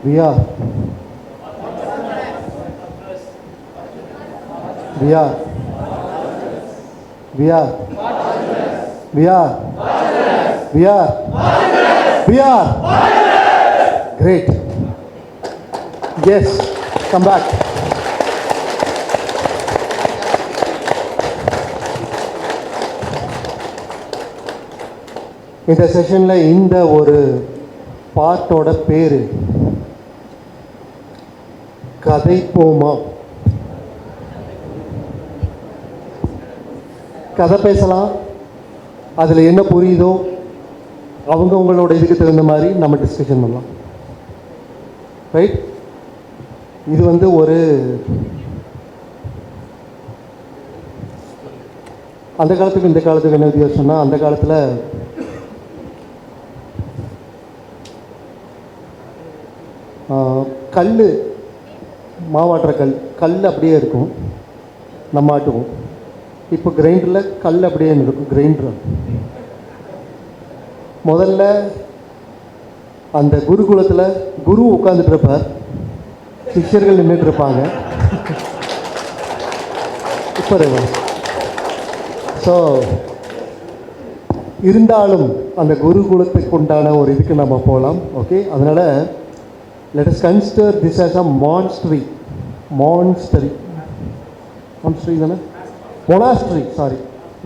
We are. We are. We are. We are. We are. We are. Great. Yes. Come back. இந்த செஷனில் இந்த ஒரு பாட்டோட பேர் கதை போமா. கதை பேசலாம், அதில் என்ன புரியுதோ அவங்கவுங்களோட இதுக்கு தகுந்த மாதிரி நம்ம டிஸ்கஷன் பண்ணலாம். ரைட்? இது வந்து ஒரு அந்த காலத்துக்கு இந்த காலத்துக்கு என்ன வித்தியாசம்னா, அந்த காலத்தில் கல், மாவாட்டுற கல் அப்படியே இருக்கும், நம்ம ஆட்டுவோம். இப்போ கிரைண்டரில் கல் அப்படியே இருக்கும். கிரைண்டர் முதல்ல அந்த குருகுலத்தில் குரு உட்காந்துட்டு இருப்பார், சிஷ்யர்கள் நின்றுட்டு இருப்பாங்க. இப்போ ஸோ இருந்தாலும் அந்த குருகுலத்துக்கு உண்டான ஒரு இதுக்கு நம்ம போகலாம். ஓகே, அதனால் let us consider this as a monastery. Monastery தானே?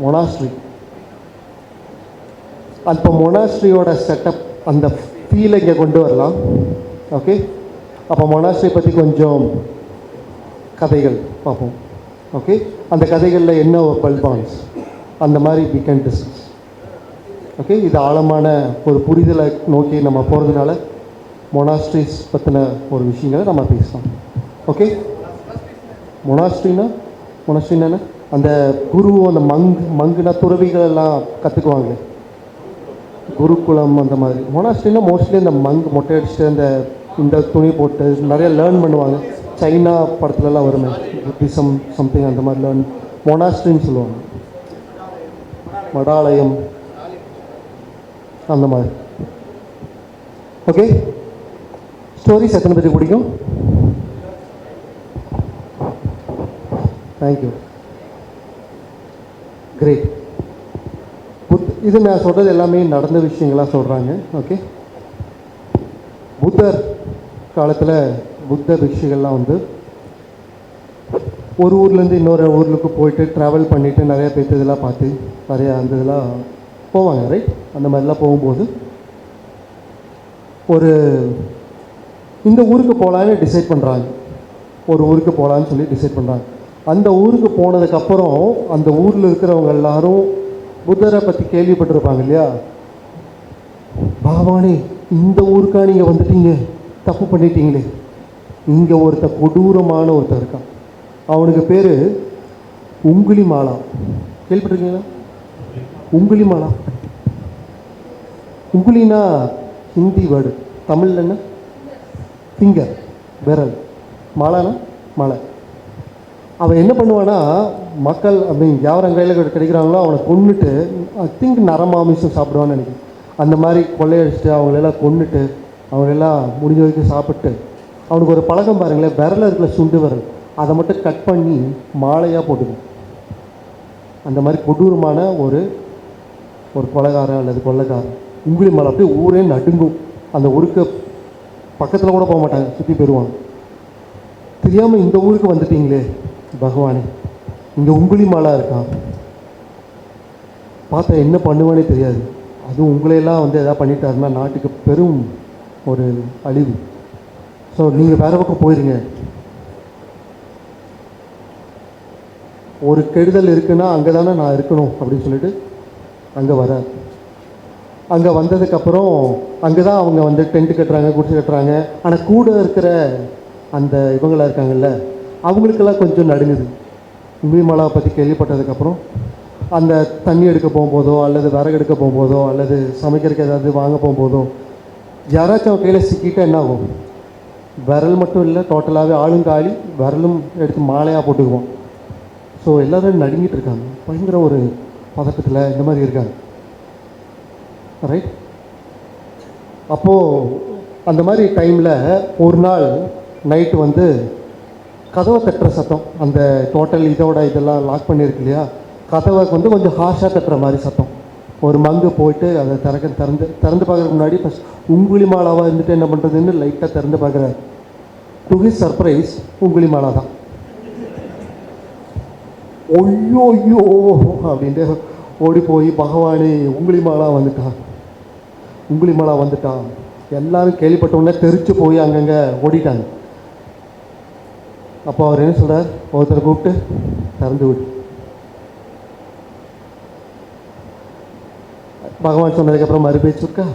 monastery. அந்த மொனாஸ்ட்ரியோட செட்டப், அந்த ஃபீலை இங்கே கொண்டு வரலாம். ஓகே, அப்போ மொனாஸ்ட்ரி பற்றி கொஞ்சம் கதைகள் பார்ப்போம். ஓகே, அந்த கதைகளில் என்ன ஒரு பல்பான்ஸ் அந்த மாதிரி we can discuss. ஓகே, இது ஆழமான ஒரு புரிதலை நோக்கி நம்ம போகிறதுனால மொனாஸ்ட்ரிஸ் பற்றின ஒரு விஷயங்களை நம்ம பேசலாம். ஓகே, மொனாஸ்ட்ரினா அந்த குரு, அந்த மங்குனா துறவிகள் எல்லாம் கற்றுக்குவாங்களே, குருகுலம் அந்த மாதிரி. மொனாஸ்ட்ரினா மோஸ்ட்லி இந்த மொட்டை அடிச்சுட்டு இந்த துணி போட்டு நிறைய லேர்ன் பண்ணுவாங்க. சைனா படத்துலலாம் வருமே, புத்திசம் சம்திங் அந்த மாதிரி லேர்ன் மொனாஸ்ட்ரின்னு சொல்லுவாங்க. மடாலயம் அந்த மாதிரி. ஓகே, ஸ்டோரிஸ் எத்தனை பேருக்கு பிடிக்கும்? Thank you, great. இது நான் சொல்கிறது எல்லாமே நடந்த விஷயங்களாக சொல்கிறாங்க. ஓகே, புத்தர் காலத்தில் புத்த ரிஷிகள்லாம் வந்து ஒரு ஊர்லேருந்து இன்னொரு ஊருக்கு போயிட்டு ட்ராவல் பண்ணிவிட்டு நிறையா பேர் இதெல்லாம் பார்த்து நிறையா அந்த இதெல்லாம் போவாங்க. ரைட்? அந்த மாதிரிலாம் போகும்போது ஒரு இந்த ஊருக்கு போகலான்னு டிசைட் பண்ணுறாங்க. ஒரு ஊருக்கு போகலான்னு சொல்லி டிசைட் பண்ணுறாங்க. அந்த ஊருக்கு போனதுக்கப்புறம் அந்த ஊரில் இருக்கிறவங்க எல்லாரும் புத்தரை பற்றி கேள்விப்பட்டிருப்பாங்க இல்லையா? பகவானே, இந்த ஊருக்கா நீங்கள் வந்துட்டீங்க, தப்பு பண்ணிட்டீங்களே. இங்கே கொடூரமான ஒருத்தர் இருக்கான், அவனுக்கு பேர் உங்குலிமாலா. கேள்விப்பட்டிருக்கீங்களா? உங்குலிமாலா. உங்குலினா ஹிந்தி வேர்டு, தமிழில் என்ன? ஃபிங்கர், விரல். மாலானா மலை. அவன் என்ன பண்ணுவான்னா, மக்கள் அப்படின்னு யாரும் கையில் கிடைக்கிறாங்களோ அவனை கொன்னுட்டு, ஐ திங்க் நரமாமிசம் சாப்பிடுவான்னு நினைக்கிறேன். அந்த மாதிரி கொள்ளையடிச்சிட்டு அவங்களெல்லாம் கொன்னுட்டு அவங்களெல்லாம் முடிஞ்ச வரைக்கும் சாப்பிட்டு, அவனுக்கு ஒரு பழக்கம் பாருங்களேன், விரல இருக்கிற சுண்டு விரல் அதை மட்டும் கட் பண்ணி மாலையாக போட்டுக்கும். அந்த மாதிரி கொடூரமான ஒரு கொலைகாரன் அல்லது கொள்ளைக்காரன் உங்குலிமாலா. அப்படியே ஊரே நடுங்கும். அந்த ஊருக்கு பக்கத்தில் கூட போக மாட்டாங்க, சுற்றி போயிடுவாங்க. தெரியாமல் இந்த ஊருக்கு வந்துட்டீங்களே பகவானே, இங்கே உங்குலிமாலா இருக்கான், பார்த்தா என்ன பண்ணுவானே தெரியாது. அதுவும் உங்களையெல்லாம் வந்து எதாவது பண்ணிட்டாருன்னா நாட்டுக்கு பெரும் ஒரு அழிவு. ஸோ நீங்கள் வேறு பக்கம் போயிருங்க, ஒரு கெடுதல் இருக்குன்னா அங்கே தானே நான் இருக்கணும் அப்படின்னு சொல்லிட்டு அங்கே வர. அங்கே வந்ததுக்கப்புறம் அங்கே தான் அவங்க வந்து டென்ட்டு கட்டுறாங்க, குடிசை கட்டுறாங்க. ஆனால் கூட இருக்கிற அந்த இவங்களாக இருக்காங்கல்ல, அவங்களுக்கெல்லாம் கொஞ்சம் நடுங்குது. உங்குலிமாலாவை பற்றி கேள்விப்பட்டதுக்கப்புறம் அந்த தண்ணி எடுக்க போகும்போதோ அல்லது விறகு எடுக்க போகும்போதோ அல்லது சமைக்கிறதுக்கு ஏதாவது வாங்க போகும்போதோ யாராச்சும் அவன் கையில் சிக்கிட்டால் என்ன ஆகும்? விரல் மட்டும் இல்லை, டோட்டலாகவே ஆளுங்காலி, விரலும் எடுத்து மாலையாக போட்டுக்குவோம். ஸோ எல்லோரும் நடுங்கிட்டு இருக்காங்க, பயங்கர ஒரு பதட்டத்தில் இந்த மாதிரி இருக்காங்க. ரைட்? அப்போது அந்த மாதிரி டைமில் ஒரு நாள் நைட்டு வந்து கதவை தட்டுற சத்தம், அந்த டோட்டல் இதெல்லாம் லாக் பண்ணியிருக்கு இல்லையா, கதவை வந்து கொஞ்சம் ஹார்ஷாக தட்டுற மாதிரி சத்தம். ஒரு மங்கு போயிட்டு அதை திறந்து பார்க்குறதுக்கு முன்னாடி ஃபஸ்ட் உங்குழி மாலாவாக இருந்துட்டு என்ன பண்ணுறதுன்னு லைட்டாக திறந்து பார்க்குறாரு. டு ஹிஸ் சர்ப்ரைஸ் உங்குழி மாலா தான். ஐயோ ஐயோ அப்படின்ட்டு ஓடி போய் பகவானே உங்குழி மாலா வந்துட்டான். எல்லாரும் கேள்விப்பட்டவுடனே தெரிச்சு போய் அங்கங்கே ஓடிட்டாங்க. அப்போ அவர் என்ன சொல்கிறார், ஒருத்தரை கூப்பிட்டு திறந்து விடு. பகவான் சொன்னதுக்கப்புறம் மறுபேச்சு இருக்கா,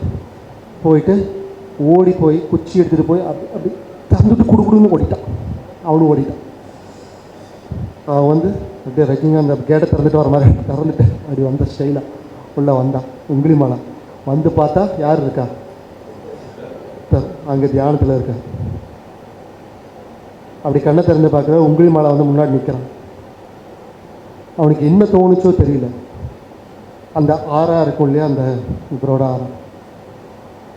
போயிட்டு ஓடி போய் குச்சி எடுத்துகிட்டு போய் அப்படி திறந்துட்டு குடுக்குடுன்னு ஓடிட்டான். அவனும் ஓடிட்டான். அவன் வந்து அப்படியே ரஜினிகாந்த் அந்த கேட்டை திறந்துட்டு வர மாதிரி திறந்துட்டு அப்படி வந்த ஸ்டைலாக உள்ளே வந்தான். உங்குழி மாலா வந்து பார்த்தா யார் இருக்கா, அங்கே தியானத்தில் இருக்கா. அப்படி கண்ணை திறந்து பார்க்குற உங்குழி மாலா வந்து முன்னாடி நிற்கிறான். அவனுக்கு என்ன தோணுச்சோ தெரியல, அந்த ஆறா இருக்கும் இல்லையா, அந்த இவரோட ஆறா,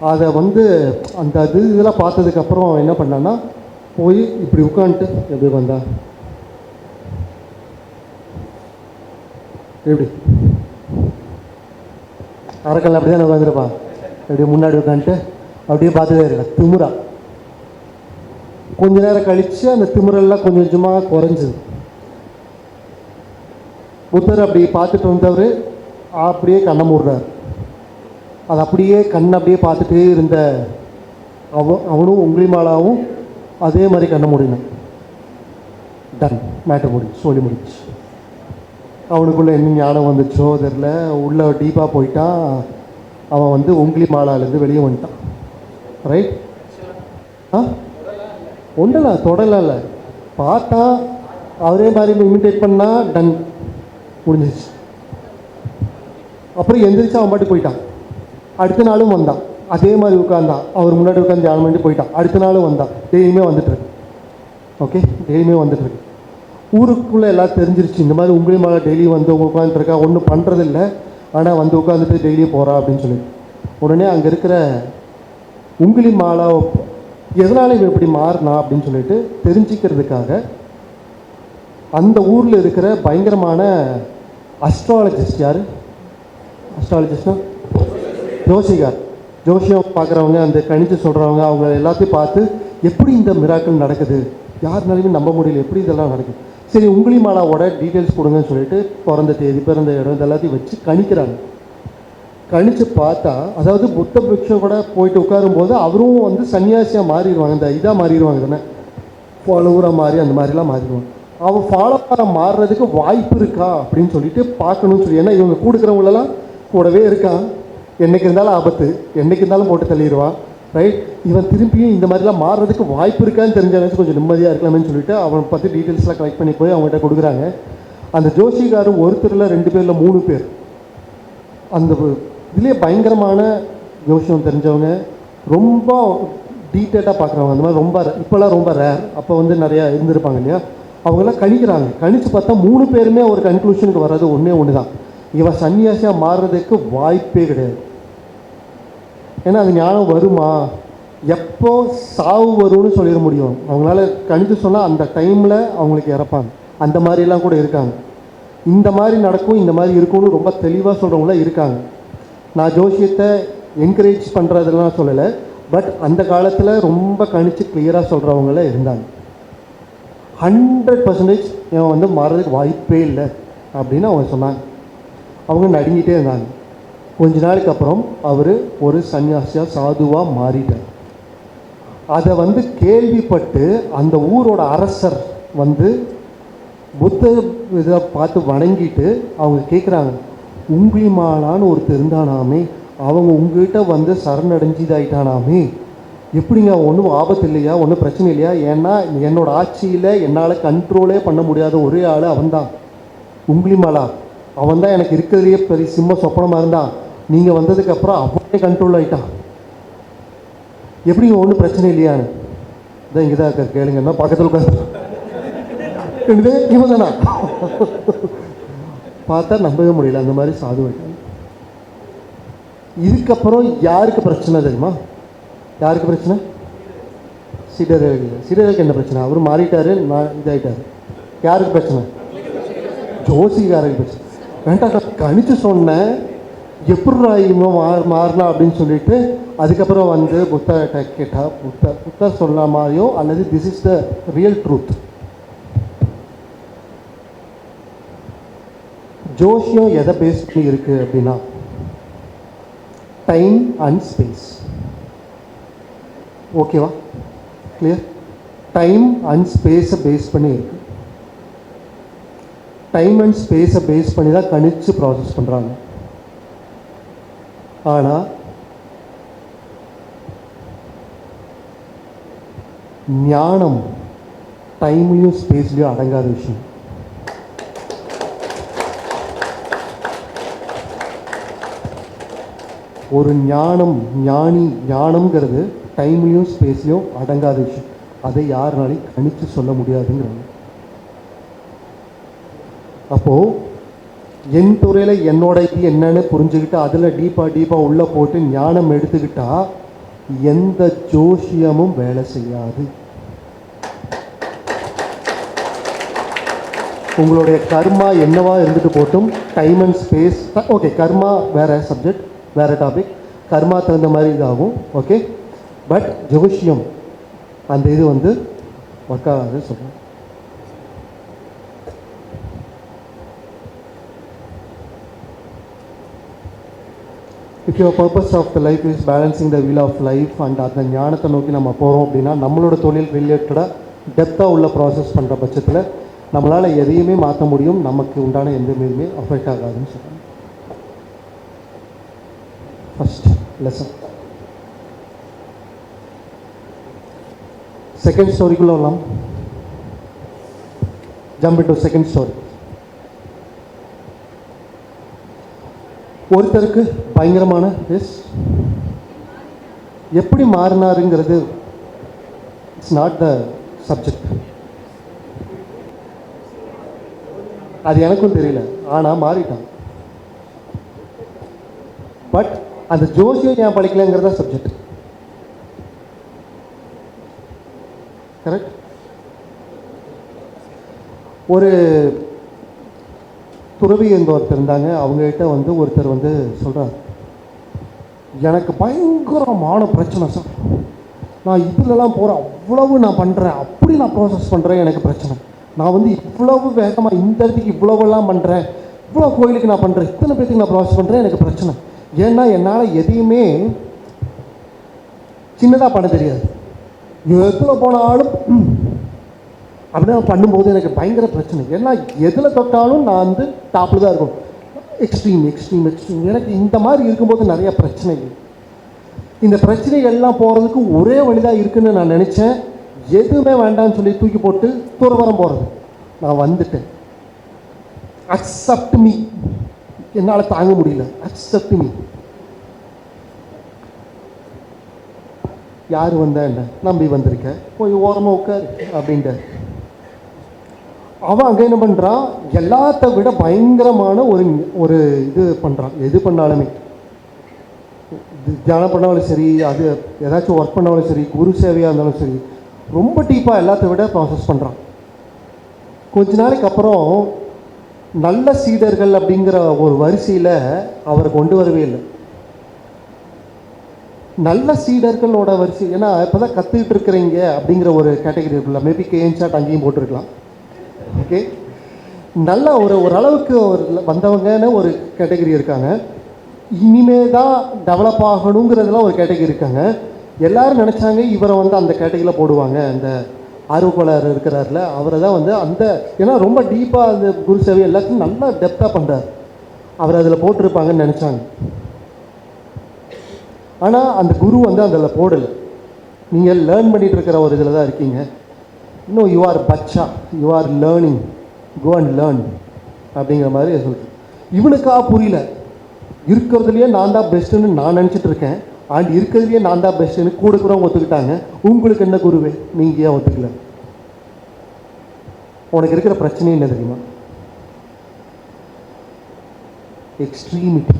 அதை வந்து அந்த இதெல்லாம் பார்த்ததுக்கப்புறம் என்ன பண்ணான்னா போய் இப்படி உட்காந்துட்டு எப்படி வந்தா எப்படி அரைக்கல் அப்படி தான் உட்காந்துருப்பான். அப்படியே முன்னாடி உட்காந்துட்டு அப்படியே பார்த்துட்டே இருக்கேன் திமுறா. கொஞ்ச நேரம் கழித்து அந்த திமுறெல்லாம் கொஞ்சம் கொஞ்சமாக குறைஞ்சிது. புத்தர் அப்படி பார்த்துட்டு வந்தவர் அப்படியே கண்ணை மூடுறார். அது அப்படியே கண்ணை அப்படியே பார்த்துட்டே இருந்த அவனும் உங்குழி மாலாவும் அதே மாதிரி கண்ணை மூடினான். டன், மேட்டர் முடிச்சு. அவனுக்குள்ளே என்ன ஞானம் வந்துச்சோ தெரில, உள்ளே டீப்பாக போயிட்டான். அவன் வந்து உங்குழி மாலாலேருந்து வெளியே வந்துட்டான். ரைட்? ஒன்றலாம் தொடலாம் இல்லை, பார்த்தா அவரே மாதிரி இமிட்டேட் பண்ணால் டன், முடிஞ்சிச்சு. அப்புறம் எந்திரிச்சு அவன் பாட்டு போயிட்டான். அடுத்த நாளும் வந்தான், அதே மாதிரி உட்காந்தான். அவர் முன்னாடி உட்காந்து தியானம் பண்ணி போயிட்டான். அடுத்த நாளும் வந்தான். டெய்லியுமே வந்துட்டுருக்கு. ஓகே, டெய்லியுமே வந்துட்டுருக்கு. ஊருக்குள்ளே எல்லாம் தெரிஞ்சிருச்சு, இந்த மாதிரி உங்குழி மாலா டெய்லி வந்து உட்காந்துருக்கா, ஒன்றும் பண்ணுறதில்ல, ஆனால் வந்து உட்காந்துட்டு டெய்லியும் போகிறா அப்படின்னு சொல்லி. உடனே அங்கே இருக்கிற உங்குழி மாலா எதனால் இவன் இப்படி மாறினா அப்படின்னு சொல்லிட்டு தெரிஞ்சிக்கிறதுக்காக அந்த ஊரில் இருக்கிற பயங்கரமான அஸ்ட்ராலஜிஸ்ட், யார் அஸ்ட்ராலஜிஸ்ட்னா ஜோசியம் பார்க்குறவங்க, அந்த கணிச்சு சொல்கிறவங்க, அவங்க எல்லாத்தையும் பார்த்து எப்படி இந்த மிராக்கள் நடக்குது, யாருனாலுமே நம்ப முடியல, எப்படி இதெல்லாம் நடக்குது. சரி, உங்குழி மாலாவோட டீட்டெயில்ஸ் கொடுங்கன்னு சொல்லிட்டு பிறந்த தேதி, பிறந்த இடம், இது எல்லாத்தையும் வச்சு கணிக்கிறாங்க. கணிச்சு பார்த்தா, அதாவது புத்த பிக்ஷு கூட போயிட்டு உட்காரும்போது அவரும் வந்து சன்னியாசியாக மாறிடுவாங்க, இந்த இதாக மாறிடுவாங்க தானே, ஃபாலோவராக மாறி அந்த மாதிரிலாம் மாறிடுவாங்க. அவன் ஃபாலோவராக மாறுறதுக்கு வாய்ப்பு இருக்கா அப்படின்னு சொல்லிட்டு பார்க்கணும்னு சொல்லி, ஏன்னா இவங்க கொடுக்குறவங்களெல்லாம் கூடவே இருக்கான், என்றைக்கு இருந்தாலும் ஆபத்து, என்றைக்கு இருந்தாலும் போட்டு தள்ளிடுவான். ரைட்? இவன் திரும்பியும் இந்த மாதிரிலாம் மாறுறதுக்கு வாய்ப்பு இருக்கான்னு தெரிஞ்சாலும் கொஞ்சம் நிம்மதியாக இருக்கலாமேன்னு சொல்லிட்டு அவனை பற்றி டீட்டெயில்ஸ்லாம் கலெக்ட் பண்ணி போய் அவங்ககிட்ட கொடுக்குறாங்க. அந்த ஜோஷிகாரும் ஒருத்தரில் 2 பேரில் 3 பேர் அந்த இதுலேயே பயங்கரமான ஜோஷியம் தெரிஞ்சவங்க, ரொம்ப டீட்டெயிலாக பார்க்குறவங்க. அந்த மாதிரி ரொம்ப இப்போல்லாம் ரொம்ப ரேர், அப்போ வந்து நிறையா இருந்திருப்பாங்க இல்லையா, அவங்களாம் கணிக்கிறாங்க. கணித்து பார்த்தா 3 பேருமே ஒரு கன்க்ளூஷனுக்கு வர்றது ஒன்று தான், இவன் சன்னியாசியாக மாறுறதுக்கு வாய்ப்பே கிடையாது. ஏன்னா அது ஞானம் வருமா, எப்போ சாவு வரும்னு சொல்லிட முடியும், அவங்களால கணித்து சொன்னால் அந்த டைமில் அவங்களுக்கு இறப்பாங்க. அந்த மாதிரிலாம் கூட இருக்காங்க. இந்த மாதிரி நடக்கும், இந்த மாதிரி இருக்கும்னு ரொம்ப தெளிவாக சொல்கிறவங்களாம் இருக்காங்க. நான் ஜோசியத்தை என்கரேஜ் பண்ணுறதெல்லாம் சொல்லலை, பட் அந்த காலத்தில் ரொம்ப கணித்து கிளியராக சொல்கிறவங்கள இருந்தாங்க. 100% இவன் வந்து மாறுறதுக்கு வாய்ப்பே இல்லை அப்படின்னு அவங்க சொன்னாங்க. அவங்க நடுங்கிட்டே இருந்தாங்க. கொஞ்ச நாளுக்கு அப்புறம் அவர் ஒரு சன்னியாசியாக சாதுவாக மாறிட்டார். அதை வந்து கேள்விப்பட்டு அந்த ஊரோட அரசர் வந்து புத்த இதை பார்த்து வணங்கிட்டு அவங்க கேட்குறாங்க, உங்குழி மாலான்னு ஒருத்தர் இருந்தானாமே, அவங்க உங்ககிட்ட வந்து சரணடைஞ்சிதாயிட்டானாமே, எப்படிங்க, ஒன்றும் ஆபத்து இல்லையா, ஒன்றும் பிரச்சனை இல்லையா? ஏன்னா என்னோடய ஆட்சியில் என்னால் கண்ட்ரோலே பண்ண முடியாத ஒரே ஆள் அவன்தான், உங்குழி மாலா. அவன் தான் எனக்கு இருக்கிறதுலையே பெரிய சிம்ம சொப்பனமாக இருந்தான். நீங்கள் வந்ததுக்கப்புறம் அவனே கண்ட்ரோல் ஆகிட்டான். எப்படிங்க, ஒன்றும் பிரச்சனை இல்லையான்னு? இதான் இங்கே தான் இருக்கார், கேளுங்கன்னா பக்கத்தில் உட்காந்து இவன் தானா பார்த்தா நம்பவே முடியல. அந்த மாதிரி சாது. இதுக்கப்புறம் யாருக்கு பிரச்சனை தெரியுமா? யாருக்கு பிரச்சனை? சீடர்களுக்கு என்ன பிரச்சனை? அவர் மாறிட்டாரு, இதாகிட்டார். யாருக்கு பிரச்சனை? ஜோசிகாரருக்கு பிரச்சனை. வேண்டாம் கணிச்சு சொன்னேன், எப்படா இன்னும் மாறினா அப்படின்னு சொல்லிட்டு அதுக்கப்புறம் வந்து புத்தர்கிட்ட கேட்டால் புத்தர் சொன்ன மாதிரியோ அல்லது this is the real truth. ஜோஷியம் எதை பேஸ் பண்ணி இருக்கு அப்படின்னா டைம் அண்ட் ஸ்பேஸ். ஓகேவா? கிளியர்? டைம் அண்ட் ஸ்பேஸை பேஸ் பண்ணி இருக்கு. டைம் அண்ட் ஸ்பேஸை பேஸ் பண்ணி தான் கணிச்சு ப்ராசஸ் பண்ணுறாங்க. ஆனால் ஞானம் டைம்லையும் ஸ்பேஸ்லையும் அடங்காத விஷயம். ஒரு ஞானம்ங்கிறது டைம்லையும் ஸ்பேஸ்லையும் அடங்காத விஷயம். அதை யாருனாலையும் கணிச்சு சொல்ல முடியாதுங்கிறாங்க. அப்போது என் துறையில் என்னோட இது என்னன்னு புரிஞ்சுக்கிட்டு அதில் டீப்பாக உள்ளே போட்டு ஞானம் எடுத்துக்கிட்டா எந்த ஜோஷியமும் வேலை செய்யாது. உங்களுடைய கர்மா என்னவா இருந்துட்டு போட்டும், டைம் அண்ட் ஸ்பேஸ் ஓகே. கர்மா வேறு சப்ஜெக்ட், வேறு டாபிக். கர்மா தகுந்த மாதிரி இதாகும், ஓகே. பட் ஜோஷியம் அந்த இது வந்து ஒர்க் ஆகாது சொல்கிறேன். If your purpose of the life is balancing the wheel of life and அந்த ஞானத்தை நோக்கி நம்ம போகிறோம் அப்படின்னா நம்மளோட தொழில் ரிலேட்டடாக டெப்த்தாக உள்ள ப்ராசஸ் பண்ணுற பட்சத்தில் நம்மளால் எதையுமே மாற்ற முடியும். நமக்கு உண்டான எந்த மீதுமே அஃபெக்ட் ஆகாதுன்னு சொல்கிறாங்க. First lesson. செகண்ட் ஸ்டோரிக்குள்ளே வரலாம். Jump into second story. ஒருத்தருக்கு பயங்கரமான எப்படி மாறினாருங்கிறது இட்ஸ் நாட் த சப்ஜெக்ட். அது எனக்கும் தெரியல, ஆனால் மாறிட்டான். பட் அந்த ஜோசியம் ஏன் படிக்கலைங்கிறதா சப்ஜெக்ட். கரெக்ட்? ஒரு துறவி எங்க ஒருத்தர் இருந்தாங்க. அவங்ககிட்ட வந்து ஒருத்தர் வந்து சொல்கிறார், எனக்கு பயங்கரமான பிரச்சனை சார், நான் இதுலலாம் போகிறேன், அவ்வளவு நான் பண்ணுறேன், அப்படி நான் ப்ராசஸ் பண்ணுறேன், எனக்கு பிரச்சனை. நான் வந்து இவ்வளவு வேகமாக இந்த இடத்துக்கு இவ்வளவெல்லாம் பண்ணுறேன், இவ்வளோ கோயிலுக்கு நான் பண்ணுறேன், இத்தனை பேருக்கு நான் ப்ராசஸ் பண்ணுறேன், எனக்கு பிரச்சனை. ஏன்னா என்னால் எதையுமே சின்னதாக பண்ண தெரியாது. எதில் போனாலும் அப்படின்னா பண்ணும்போது எனக்கு பயங்கர பிரச்சனை. ஏன்னா எதில் தொட்டாலும் நான் வந்து டாப்பில் தான் இருக்கும். Extreme extreme extreme. எனக்கு இந்த மாதிரி இருக்கும்போது நிறைய பிரச்சனைகள். இந்த பிரச்சனைகள்லாம் போகிறதுக்கு ஒரே வழிதான் இருக்குன்னு நான் நினச்சேன். எதுவுமே வேண்டாம்னு சொல்லி தூக்கி போட்டு துறவரம் போகிறது. நான் வந்துட்டேன். Accept me. என்னால் தாங்க முடியல. Accept me. யார் வந்தா என்ன, நம்பி வந்திருக்கேன், போய் ஓரமாக உட்காரு அப்படின்ட்டு. அவன் அங்கே என்ன பண்ணுறான், எல்லாத்த விட பயங்கரமான ஒரு இது பண்ணுறான். எது பண்ணாலுமே, தியானம் பண்ணாலும் சரி, அது ஏதாச்சும் ஒர்க் பண்ணாலும் சரி, குரு சேவையாக இருந்தாலும் சரி, ரொம்ப டீப்பாக எல்லாத்த விட ப்ராசஸ் பண்ணுறான். கொஞ்ச நாளைக்கு அப்புறம் நல்ல சீடர்கள் அப்படிங்கிற ஒரு வரிசையில் அவரை கொண்டு வரவே இல்லை. நல்ல சீடர்களோட வரிசை, ஏன்னா இப்போ தான் கற்றுக்கிட்டு இருக்கிறீங்க அப்படிங்கிற ஒரு கேட்டகரி இருக்குல்ல, மேபி கேஎன்சாட் அங்கேயும் போட்டிருக்கலாம். ஓகே, நல்ல ஓரளவுக்கு வந்தவங்கன்னு ஒரு கேட்டகரி இருக்காங்க. இனிமே தான் டெவலப் ஆகணுங்கிறதுலாம் ஒரு கேட்டகரி இருக்காங்க. எல்லோரும் நினச்சாங்க இவரை வந்து அந்த கேட்டகரியில் போடுவாங்க. அந்த ஆர்வக்கோளாறு இருக்கிறார்ல, அவரை தான் வந்து அந்த, ஏன்னா ரொம்ப டீப்பாக அந்த குரு சேவை எல்லாத்தையும் நல்லா டெப்த்தாக பண்ணுறார், அவர் அதில் போட்டிருப்பாங்கன்னு நினச்சாங்க. ஆனால் அந்த குரு வந்து அதில் போடலை. நீங்கள் லேர்ன் பண்ணிகிட்டு இருக்கிற ஒரு இதில் தான் இருக்கீங்க. இன்னும் யூ ஆர் பச்சா, you are learning, go and learn அப்படிங்கிற மாதிரி சொல்கிறேன். இவனுக்காக புரியல. இருக்கிறதுலையே நான் தான் பெஸ்ட்டுன்னு நான் நினச்சிட்டு இருக்கேன். அண்ட் இருக்கிறதுலையே நான் தான் பெஸ்ட்டுன்னு கூட கூட ஒத்துக்கிட்டாங்க. உங்களுக்கு என்ன குருவே, நீங்கள் ஏன் ஒத்துக்கல? உனக்கு இருக்கிற பிரச்சனை என்ன தெரியுமா? எக்ஸ்ட்ரீமிட்டி.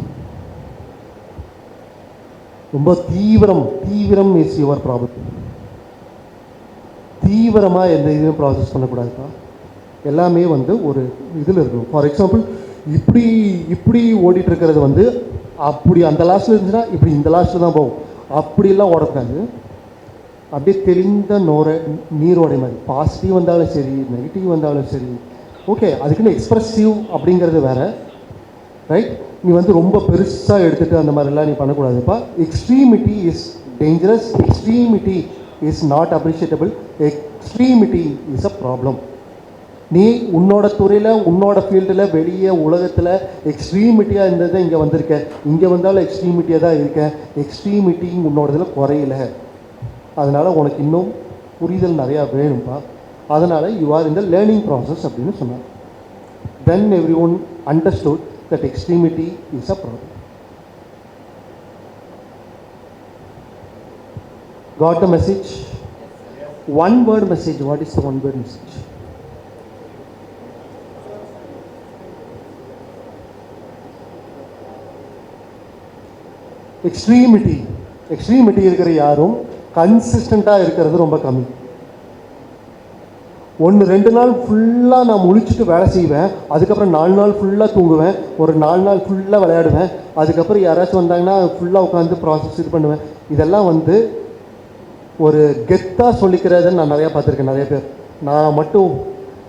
ரொம்ப தீவிரம் இஸ் யுவர் ப்ராப்ளம். தீவிரமாக எந்த இதையும் ப்ராசஸ் பண்ணக்கூடாதுப்பா. எல்லாமே வந்து ஒரு இதில் இருக்கணும். ஃபார் எக்ஸாம்பிள் இப்படி ஓடிட்டு இருக்கிறது வந்து அப்படி அந்த லாஸ்ட்டில் இருந்துச்சுன்னா இப்படி இந்த லாஸ்ட்டில் தான் போகும். அப்படிலாம் ஓடக்கூடாது. அப்படியே தெளிந்த நீரோடை மாதிரி. பாசிட்டிவ் வந்தாலும் சரி, நெகட்டிவ் வந்தாலும் சரி, ஓகே. அதுக்குன்னு எக்ஸ்ப்ரெசிவ் அப்படிங்கிறது வேறு, ரைட்? நீ வந்து ரொம்ப பெருசாக எடுத்துகிட்டு அந்த மாதிரிலாம் நீ பண்ணக்கூடாதுப்பா. Extremity is dangerous. Extremity is not appreciable. Extremity is a problem. நீ உன்னோட துறையில், உன்னோட ஃபீல்டில், வெளியே உலகத்தில் எக்ஸ்ட்ரீமிட்டியாக இருந்தது இங்கே வந்திருக்க. இங்கே வந்தாலும் எக்ஸ்ட்ரீமிட்டியாக தான் இருக்கேன். எக்ஸ்ட்ரீமிட்டி உன்னோட இதில் குறையில. அதனால் உனக்கு இன்னும் புரிதல் நிறையா வேணும்ப்பா. அதனால் you are in the learning process அப்படின்னு சொன்னார். Then every one understood that extremity is a problem. Got the message? One word message. What is the one word message? Extremity. Extremity இருக்கிற யாரும் கன்சிஸ்டண்ட்டாக இருக்கிறது ரொம்ப கம்மி. 1-2 நாள் ஃபுல்லாக நான் முழிச்சுட்டு வேலை செய்வேன். அதுக்கப்புறம் 4 நாள் ஃபுல்லாக தூங்குவேன். ஒரு 4 நாள் ஃபுல்லாக விளையாடுவேன். அதுக்கப்புறம் யாராச்சும் வந்தாங்கன்னா ஃபுல்லாக உட்காந்து ப்ராசஸ் இது பண்ணுவேன். இதெல்லாம் வந்து ஒரு கெத்தாக சொல்லிக்கிறதுன்னு நான் நிறையா பார்த்துருக்கேன். நிறைய பேர் நான் மட்டும்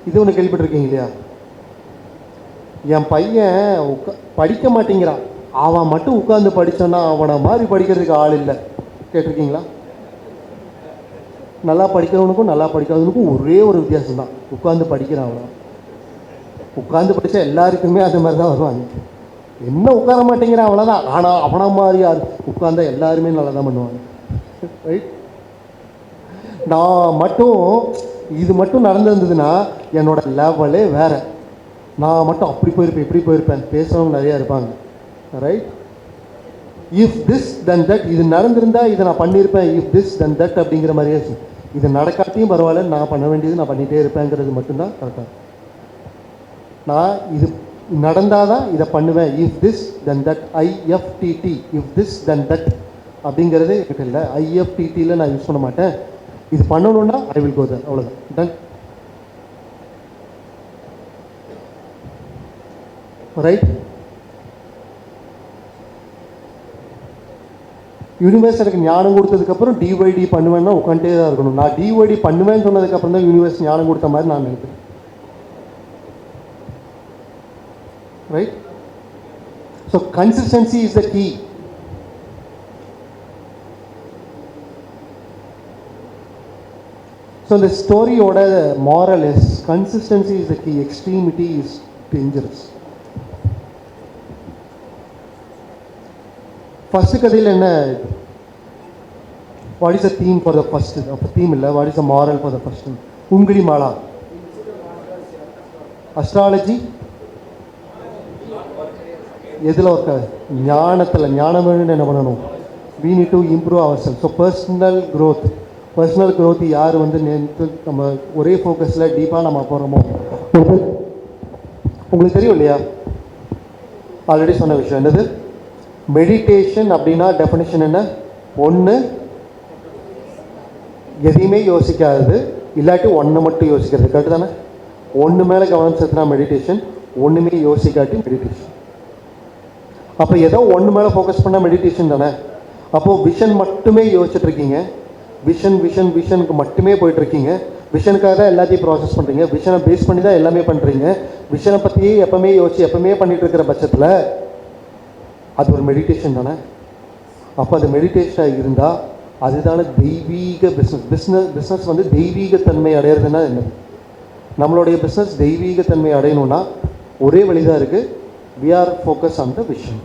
இது ஒன்று கேள்விப்பட்டிருக்கீங்க இல்லையா? என் பையன் படிக்க மாட்டேங்கிறான், அவன் மட்டும் உட்காந்து படித்தான்னா அவனை மாதிரி படிக்கிறதுக்கு ஆள் இல்லை. கேட்டிருக்கீங்களா? நல்லா படிக்கிறவனுக்கும் நல்லா படிக்காதவனுக்கும் ஒரே ஒரு வித்தியாசம் தான், உட்காந்து படிக்கிறான். அவனை உட்காந்து படித்தா எல்லாருக்குமே அது மாதிரி தான் வருவாங்க. என்ன உட்கார மாட்டேங்கிறான் அவ்வளோதான். ஆனால் அவனை மாதிரி யார் உட்காந்தா எல்லாருமே நல்லா தான் பண்ணுவாங்க, ரைட்? நான் மட்டும் இது மட்டும் நடந்திருந்ததுன்னா என்னோட லெவலே வேறு. நான் மட்டும் அப்படி போயிருப்பேன், இப்படி போயிருப்பேன். பேசுகிறவங்க நிறையா இருப்பாங்க, right? If this then that. இது நடந்திருந்தால் இதை நான் பண்ணியிருப்பேன். இஃப் திஸ் தென் தட் அப்படிங்கிற மாதிரியே இது நடக்காட்டியும் பரவாயில்ல, நான் பண்ண வேண்டியது நான் பண்ணிகிட்டே இருப்பேங்கிறது மட்டும்தான் கரெக்டாக. நான் இது நடந்தால் தான் இதை பண்ணுவேன். If this then that. IFTT, if this then that அப்படிங்கிறதே என்கிட்ட இல்லை. ஐஎஃப்டிடியில் நான் யூஸ் பண்ண மாட்டேன். இது பண்ணணுன்னா ஐ வில் கோ தேர், அவ்வளோதான். Ton, right? யூனிவர்ஸ் எனக்கு ஞானம் கொடுத்ததுக்கப்புறம் டிஒய்டி பண்ணுவேன்னா உட்காந்துட்டே தான் இருக்கணும். நான் டிஒய்டி பண்ணுவேன்னு சொன்னதுக்கப்புறம் தான் யூனிவர்ஸ் ஞானம் கொடுத்த மாதிரி நான் நினைக்கிறேன், right? So consistency is the key. So இந்த ஸ்டோரியோட moral is consistency is the key, extremity is dangerous. First கதையில் என்ன, what is the theme for the first? அப்போ தீம் இல்லை, what is the moral for the first? உங்கிடி மாலா astrology எதில் work ஆகுது? ஞானத்தில். ஞானம் வேணும்னு என்ன பண்ணணும்? we need to improve ourselves. So personal growth யார் வந்து நம்ம ஒரே ஃபோக்கஸில் டீப்பாக நம்ம போகிறோமோ, உங்களுக்கு தெரியும் இல்லையா? ஆல்ரெடி சொன்ன விஷயம் என்னது? மெடிடேஷன் அப்படின்னா டெஃபினேஷன் என்ன? ஒன்று எதையுமே யோசிக்காதது, இல்லாட்டி ஒன்று மட்டும் யோசிக்கிறது. கரெக்டு தானே? ஒன்று மேலே கவனம் செலுத்தினா மெடிடேஷன், ஒன்றுமே யோசிக்காட்டி மெடிடேஷன். அப்போ ஏதோ ஒன்று மேலே ஃபோக்கஸ் பண்ணால் மெடிடேஷன் தானே? அப்போது விஷன் மட்டுமே யோசிச்சுட்ருக்கீங்க. விஷனுக்கு மட்டுமே போயிட்டுருக்கீங்க. விஷனுக்காக தான் எல்லாத்தையும் ப்ராசஸ் பண்ணுறீங்க. விஷனை பேஸ் பண்ணி தான் எல்லாமே பண்ணுறீங்க. விஷனை பற்றியே எப்போவுமே யோசிச்சு எப்போவுமே பண்ணிகிட்டு இருக்கிற பட்சத்தில் அது ஒரு மெடிடேஷன் தானே? அப்போ அது மெடிடேஷனாக இருந்தால் அதுதான தெய்வீக பிஸ்னஸ் வந்து தெய்வீகத்தன்மை அடையிறதுன்னா என்ன? நம்மளுடைய பிஸ்னஸ் தெய்வீகத்தன்மை அடையணும்னா ஒரே வழி தான் இருக்குது. we are focused on the vision,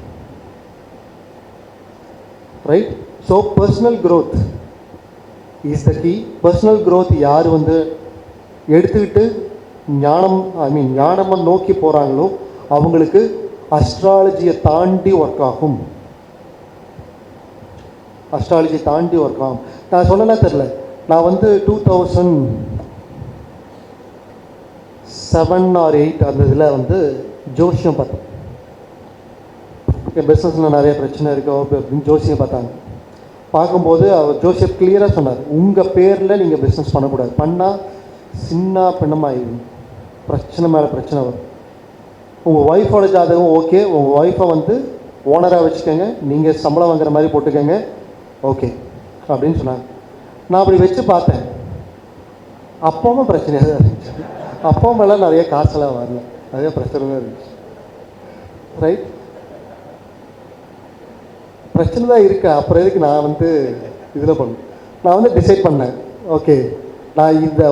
right? So personal growth is the key. Personal growth யார் வந்து எடுத்துக்கிட்டு ஞானம் நோக்கி போகிறாங்களோ அவங்களுக்கு அஸ்ட்ராலஜியை தாண்டி ஒர்க் ஆகும். அஸ்ட்ராலஜி தாண்டி ஒர்க் ஆகும். நான் சொன்னா தெரில, நான் வந்து 2007 or 2008 அந்த இதில் வந்து ஜோசியம் பார்த்தேன். என் பிஸ்னஸில் நிறைய பிரச்சனை இருக்கோ அப்படின்னு ஜோசியம் பார்த்தாங்க. பார்க்கும்போது அவர் ஜோசியர் கிளியராக சொன்னார், உங்கள் பேரில் நீங்கள் பிஸ்னஸ் பண்ணக்கூடாது, பண்ணால் சின்ன பின்னமாகிடும், பிரச்சனை மேலே பிரச்சனை வரும். உங்கள் ஒய்ஃபோட ஜாதகம் ஓகே, உங்கள் ஒய்ஃபை வந்து ஓனராக வச்சுக்கோங்க, நீங்கள் சம்பளம் வாங்குற மாதிரி போட்டுக்கோங்க, ஓகே அப்படின்னு சொன்னாங்க. நான் அப்படி வச்சு பார்த்தேன். அப்பாவும் பிரச்சனையாக தான் இருந்துச்சு. அப்பாவுமெல்லாம் நிறைய காசெல்லாம் வரல, நிறைய பிரச்சனை தான் இருந்துச்சு. ரைட், பிரச்சனை தான் இருக்கு. அப்புறம் எதுக்கு நான் வந்து இதில் பண்ணேன், நான் வந்து டிசைட் பண்ணேன், ஓகே நான் இந்த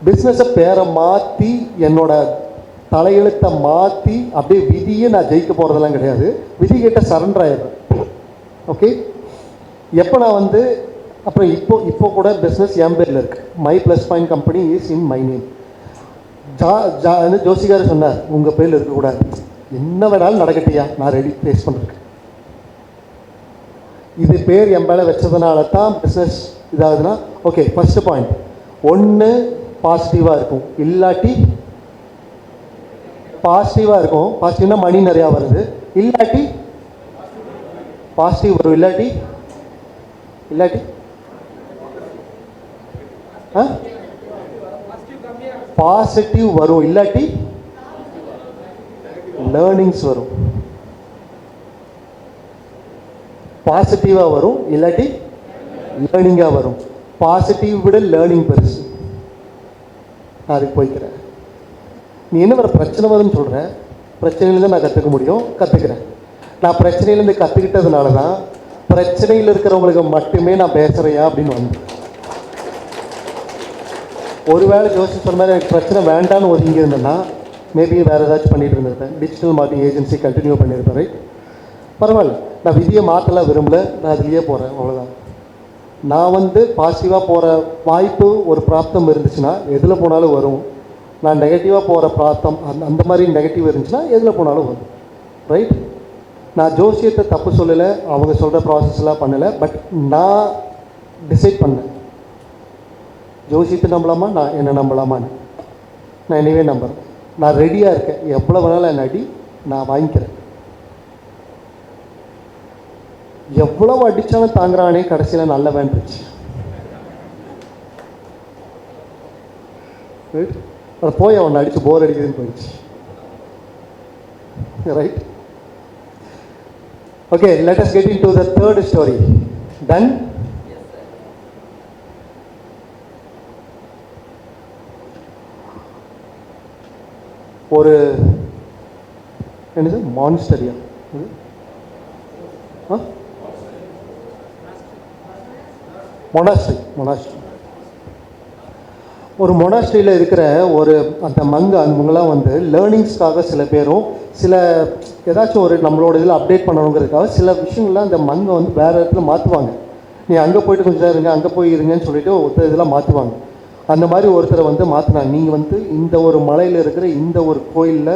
பிஸ்னஸை பேரை மாற்றி என்னோட தலையெழுத்தை மாற்றி அப்படியே விதியை நான் ஜெயிக்க போகிறதெல்லாம் கிடையாது, விதி கிட்ட சரண்டர் ஆயிடுறேன். ஓகே, எப்போ நான் வந்து அப்புறம் இப்போ கூட பிஸ்னஸ் என் பேரில் இருக்குது. My plus point company is in my name. ஜோசிகார் சொன்னார், உங்கள் பேரில் இருக்கக்கூடாது, என்ன வேணாலும் நடக்கட்டியா, நான் ரெடி ஃபேஸ் பண்ணுறேன். இது பேர் என் மேலே வச்சதுனால தான் பிஸ்னஸ் இதாகுதுன்னா, ஓகே ஃபஸ்ட்டு பாயிண்ட், ஒன்று பாசிட்டிவாக இருக்கும், இல்லாட்டி பாசிட்டிவாக இருக்கும், பாசிட்டிவ்னா மணி நிறையா வருது, இல்லாட்டி பாசிட்டிவ் வரும், இல்லாட்டி இல்லாட்டி பாசிட்டிவ் வரும், இல்லாட்டி லேர்னிங்ஸ் வரும். பாசிட்டிவாக வரும், இல்லாட்டி லேர்னிங்காக வரும். பாசிட்டிவ் விட லேர்னிங் பெருசு. நான் அதுக்கு போய்க்கிறேன். நீ என்ன வர பிரச்சனை வரும்னு சொல்கிற, பிரச்சனையிலேருந்து நான் கற்றுக்க முடியும், கற்றுக்கிறேன். நான் பிரச்சனையிலேருந்து கற்றுக்கிட்டதுனால தான் பிரச்சனையில் இருக்கிறவங்களுக்கு மட்டுமே நான் பேசுகிறேன் அப்படின்னு வந்தேன். ஒருவேளை ஜோசி சொன்ன மாதிரி எனக்கு பிரச்சனை வேண்டான்னு ஒதுங்கி இருந்தேன்னா மேபி வேறு ஏதாச்சும் பண்ணிட்டு இருந்திருப்பேன், டிஜிட்டல் மார்க்கெட்டிங் ஏஜென்சி கண்டினியூ பண்ணியிருப்பேன். ரைட், பரவாயில்ல, நான் விதியை மாற்றலாம் விரும்பல, நான் அதுலேயே போகிறேன், அவ்வளோதான். நான் வந்து பாசிட்டிவாக போகிற வாய்ப்பு ஒரு பிராப்தம் இருந்துச்சுன்னா எதில் போனாலும் வரும். நான் நெகட்டிவாக போகிற பிராப்தம் அந்த மாதிரி நெகட்டிவ் இருந்துச்சுன்னா எதில் போனாலும் வரும். ரைட், நான் ஜோசியத்தை தப்பு சொல்லலை, அவங்க சொல்கிற ப்ராசஸ்லாம் பண்ணலை, பட் நான் டிசைட் பண்ணேன், ஜோசியத்தை நம்பலாமா, நான் என்ன நம்பலாமான்னு. நான் என்னவே நம்புகிறேன், நான் ரெடியாக இருக்கேன், எவ்வளோ வேணாலும் என்ன அடி, நான் வாங்கிக்கிறேன். எவ்வளவு அடித்தாலும் தாங்குறானே, கடைசியில் நல்ல வேண்டுச்சு. அது போய் அவனை அடித்து போர் அடிக்குதுன்னு போயிடுச்சு. Right, okay, let us get into the third story. Done. ஒரு என்னது மான்ஸ்டரியா, மொனாஸ்ட்ரி. ஒரு மொனாஸ்ட்ரியில் இருக்கிற ஒரு அந்த அவங்களாம் வந்து லேர்னிங்ஸ்க்காக சில பேரும் சில ஏதாச்சும் ஒரு நம்மளோட இதில் அப்டேட் பண்ணணுங்கிறதுக்காக சில விஷயங்கள்லாம் அந்த மங்கை வந்து வேறு இடத்துல மாற்றுவாங்க. நீ அங்கே போய்ட்டு கொஞ்சம் நேரம் இருங்க, அங்கே போய் இருங்கன்னு சொல்லிட்டு ஒருத்தர் இதெல்லாம் மாற்றுவாங்க. அந்த மாதிரி ஒருத்தரை வந்து மாற்றினாங்க. நீங்கள் வந்து இந்த ஒரு மலையில் இருக்கிற இந்த ஒரு கோயிலில்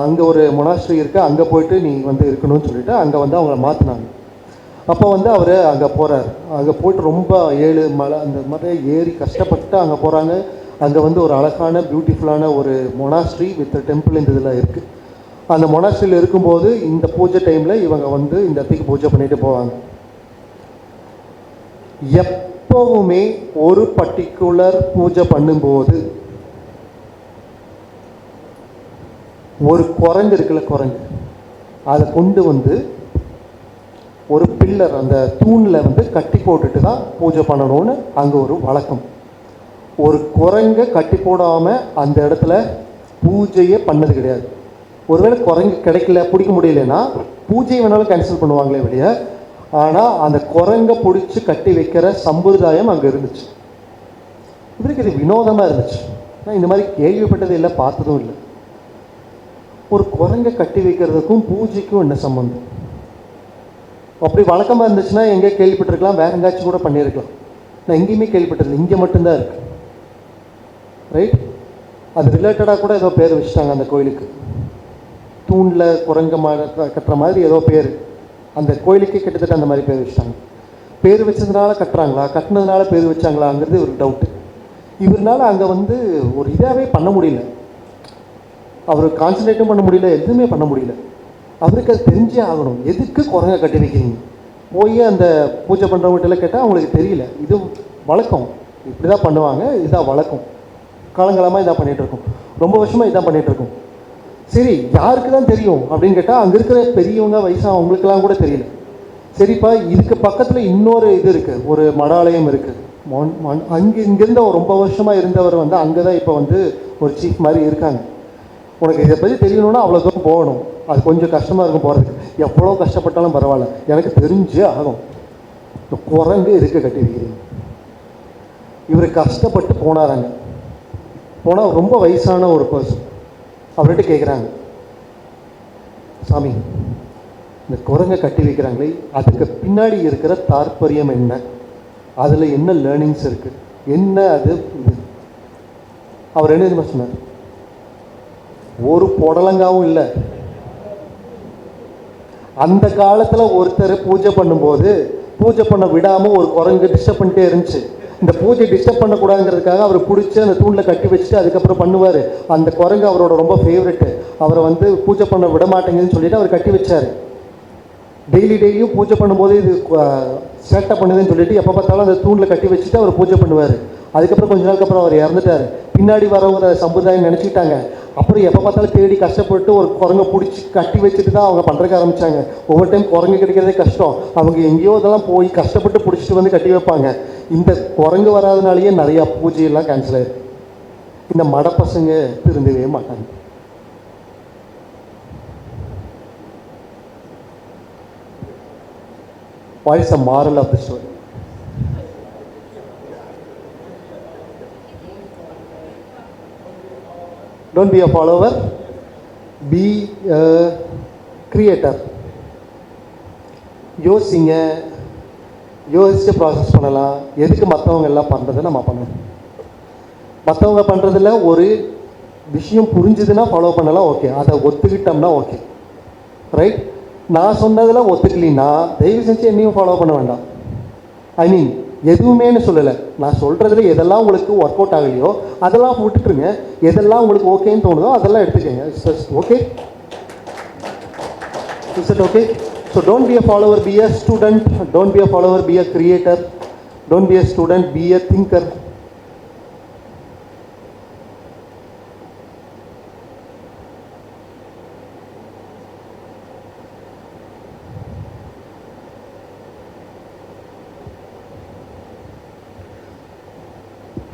அங்கே ஒரு மொனாஸ்ட்ரி இருக்குது, அங்கே போய்ட்டு நீ வந்து இருக்கணும்னு சொல்லிட்டு அங்கே வந்து அவங்கள மாற்றினாங்க. அப்போ வந்து அவர் அங்கே போகிறார். அங்கே போய்ட்டு ரொம்ப 7 மலை அந்த மாதிரி ஏறி கஷ்டப்பட்டு அங்கே போகிறாங்க. அங்கே வந்து ஒரு அழகான பியூட்டிஃபுல்லான ஒரு மொனாஸ்ட்ரி வித் டெம்பிள் இந்த இதில் இருக்குது. அந்த மொனாஸ்ட்ரியில் இருக்கும்போது இந்த பூஜை டைமில் இவங்க வந்து இந்த இடத்துக்கு பூஜை பண்ணிட்டு போவாங்க. எப்பவுமே ஒரு பர்டிகுலர் பூஜை பண்ணும்போது ஒரு குரங்கு இருக்குல்ல, குரங்கு அதை கொண்டு வந்து ஒரு பில்லர் அந்த தூணில் வந்து கட்டி போட்டுட்டு தான் பூஜை பண்ணணும்னு அங்கே ஒரு வழக்கம். ஒரு குரங்கை கட்டி போடாமல் அந்த இடத்துல பூஜையே பண்ணது கிடையாது. ஒருவேளை குரங்கு கிடைக்கல, பிடிக்க முடியலன்னா பூஜையை வேணாலும் கேன்சல் பண்ணுவாங்களே வெளியே. ஆனால் அந்த குரங்கை பிடிச்சி கட்டி வைக்கிற சம்பிரதாயம் அங்கே இருந்துச்சு. இவருக்கு இது வினோதமாக இருந்துச்சு. நான் இந்த மாதிரி கேள்விப்பட்டது இல்லை, பார்த்ததும் இல்லை. ஒரு குரங்கை கட்டி வைக்கிறதுக்கும் பூஜைக்கும் என்ன சம்பந்தம்? அப்படி வழக்கமாக இருந்துச்சுன்னா எங்கே கேள்விப்பட்டிருக்கலாம், வேறு எங்கேயாச்சும் கூட பண்ணியிருக்கலாம். நான் எங்கேயுமே கேள்விப்பட்டதில்லை, இங்கே மட்டும்தான் இருக்குது. ரைட், அது ரிலேட்டடாக கூட ஏதோ பேர் வச்சுட்டாங்க அந்த கோயிலுக்கு. தூணில் குரங்க கட்டுற மாதிரி ஏதோ பேர் அந்த கோயிலுக்கே கிட்டத்தட்ட அந்த மாதிரி பேர் வச்சுட்டாங்க. பேர் வச்சதுனால கட்டுறாங்களா, கட்டினதுனால பேர் வச்சாங்களாங்கிறது ஒரு டவுட்டு. இவரால் அங்கே வந்து ஒரு இதாகவே பண்ண முடியல, அவர் கான்சன்ட்ரேட்டும் பண்ண முடியல, எதுவுமே பண்ண முடியல. அவருக்கு அது தெரிஞ்சே ஆகணும். எதுக்கு குரங்க கட்டி வைக்கிறீங்க, போய் அந்த பூஜை பண்ணுறவங்ககிட்ட கேட்டால் அவங்களுக்கு தெரியல. இது வழக்கம், இப்படி தான் பண்ணுவாங்க, இதுதான் வழக்கம், காலங்காலமாக இதான் பண்ணிகிட்ருக்கோம், ரொம்ப வருஷமாக இதான் பண்ணிகிட்ருக்கோம். சரி, யாருக்கு தான் தெரியும் அப்படின்னு கேட்டால் அங்கே இருக்கிற பெரியவங்க வயசாக அவங்களுக்கெல்லாம் கூட தெரியல. சரிப்பா, இதுக்கு பக்கத்தில் இன்னொரு இது இருக்குது, ஒரு மடாலயம் இருக்குது. இங்கேருந்து ரொம்ப வருஷமாக இருந்தவர் வந்து அங்கே தான் இப்போ வந்து ஒரு சீஃப் மாதிரி இருக்காங்க. உனக்கு இதை பற்றி தெரியணுன்னா அவ்வளோ தூரம் போகணும், அது கொஞ்சம் கஷ்டமாக இருக்கும் போகிறதுக்கு. எவ்வளோ கஷ்டப்பட்டாலும் பரவாயில்ல, எனக்கு தெரிஞ்சே ஆகும். இந்த குரங்கு இருக்க கட்டியிருக்கிறீங்க. இவர் கஷ்டப்பட்டு போனாராங்க. போனால் ரொம்ப வயசான ஒரு பர்சன். அவர்கிட்ட கேட்குறாங்க, சாமி இந்த குரங்கை கட்டி வைக்கிறாங்களே அதுக்கு பின்னாடி இருக்கிற தாற்பயம் என்ன, அதில் என்ன லேர்னிங்ஸ் இருக்குது, என்ன அது இது? அவர் என்ன தெரியுமா சொன்னார்? ஒரு புடலங்காவும் இல்லை. அந்த காலத்தில் ஒருத்தர் பூஜை பண்ணும்போது பூஜை பண்ண விடாமல் ஒரு குரங்கு டிஸ்டர்ப் பண்ணிட்டே இருந்துச்சு. இந்த பூஜை டிஸ்டர்ப் பண்ணக்கூடாதுங்கிறதுக்காக அவர் பிடிச்சி அந்த தூணில் கட்டி வச்சுட்டு அதுக்கப்புறம் பண்ணுவார். அந்த குரங்கு அவரோட ரொம்ப ஃபேவரெட்டு. அவரை வந்து பூஜை பண்ண விட மாட்டேங்குதுன்னு சொல்லிட்டு அவர் கட்டி வச்சார். டெய்லியும் பூஜை பண்ணும்போது இது சேட்டை பண்ணுதுன்னு சொல்லிட்டு எப்போ பார்த்தாலும் அந்த தூணில் கட்டி வச்சுட்டு அவர் பூஜை பண்ணுவார். அதுக்கப்புறம் கொஞ்ச நாளுக்கு அப்புறம் அவர் இறந்துட்டார். பின்னாடி வரவங்க சம்பிரதாயம் நினச்சிக்கிட்டாங்க. அப்புறம் எப்போ பார்த்தாலும் தேடி கஷ்டப்பட்டு ஒரு குரங்கை பிடிச்சி கட்டி வச்சுட்டு தான் அவங்க பண்ணுறதுக்கு ஆரம்பித்தாங்க. ஒவ்வொரு டைம் குரங்கு கிடைக்கிறதே கஷ்டம். அவங்க எங்கேயோ இதெல்லாம் போய் கஷ்டப்பட்டு பிடிச்சிட்டு வந்து கட்டி வைப்பாங்க. இந்த குரங்கு வராதனாலேயே நிறையா பூஜையெல்லாம் கேன்சல் ஆயிருக்கு. இந்த மட பசங்க திருந்தவே மாட்டாங்க. What is the moral of the story? Don't be a follower, be a creator. யோசிங்க, யோசித்து ப்ராசஸ் பண்ணலாம். எதுக்கு மற்றவங்க எல்லாம் பண்ணுறதை நம்ம பண்ணணும். மற்றவங்க பண்ணுறதில் ஒரு விஷயம் புரிஞ்சுதுன்னா ஃபாலோ பண்ணலாம், ஓகே. அதை ஒத்துக்கிட்டோம்னா ஓகே, ரைட். நான் சொன்னதில் ஒத்துக்கலின்னா தயவு செஞ்சு என்னையும் ஃபாலோ பண்ண வேண்டாம். ஐ மீன் எதுவுமேனு சொல்லலை, நான் சொல்கிறதுல எதெல்லாம் உங்களுக்கு ஒர்க் அவுட் ஆகலையோ அதெல்லாம் விட்டுட்டுருங்க. எதெல்லாம் உங்களுக்கு ஓகேன்னு தோணுதோ அதெல்லாம் எடுத்துக்கங்க. Okay, is it okay? So don't be a follower, be a student. Don't be a follower, be a creator. Don't be a student, be a thinker.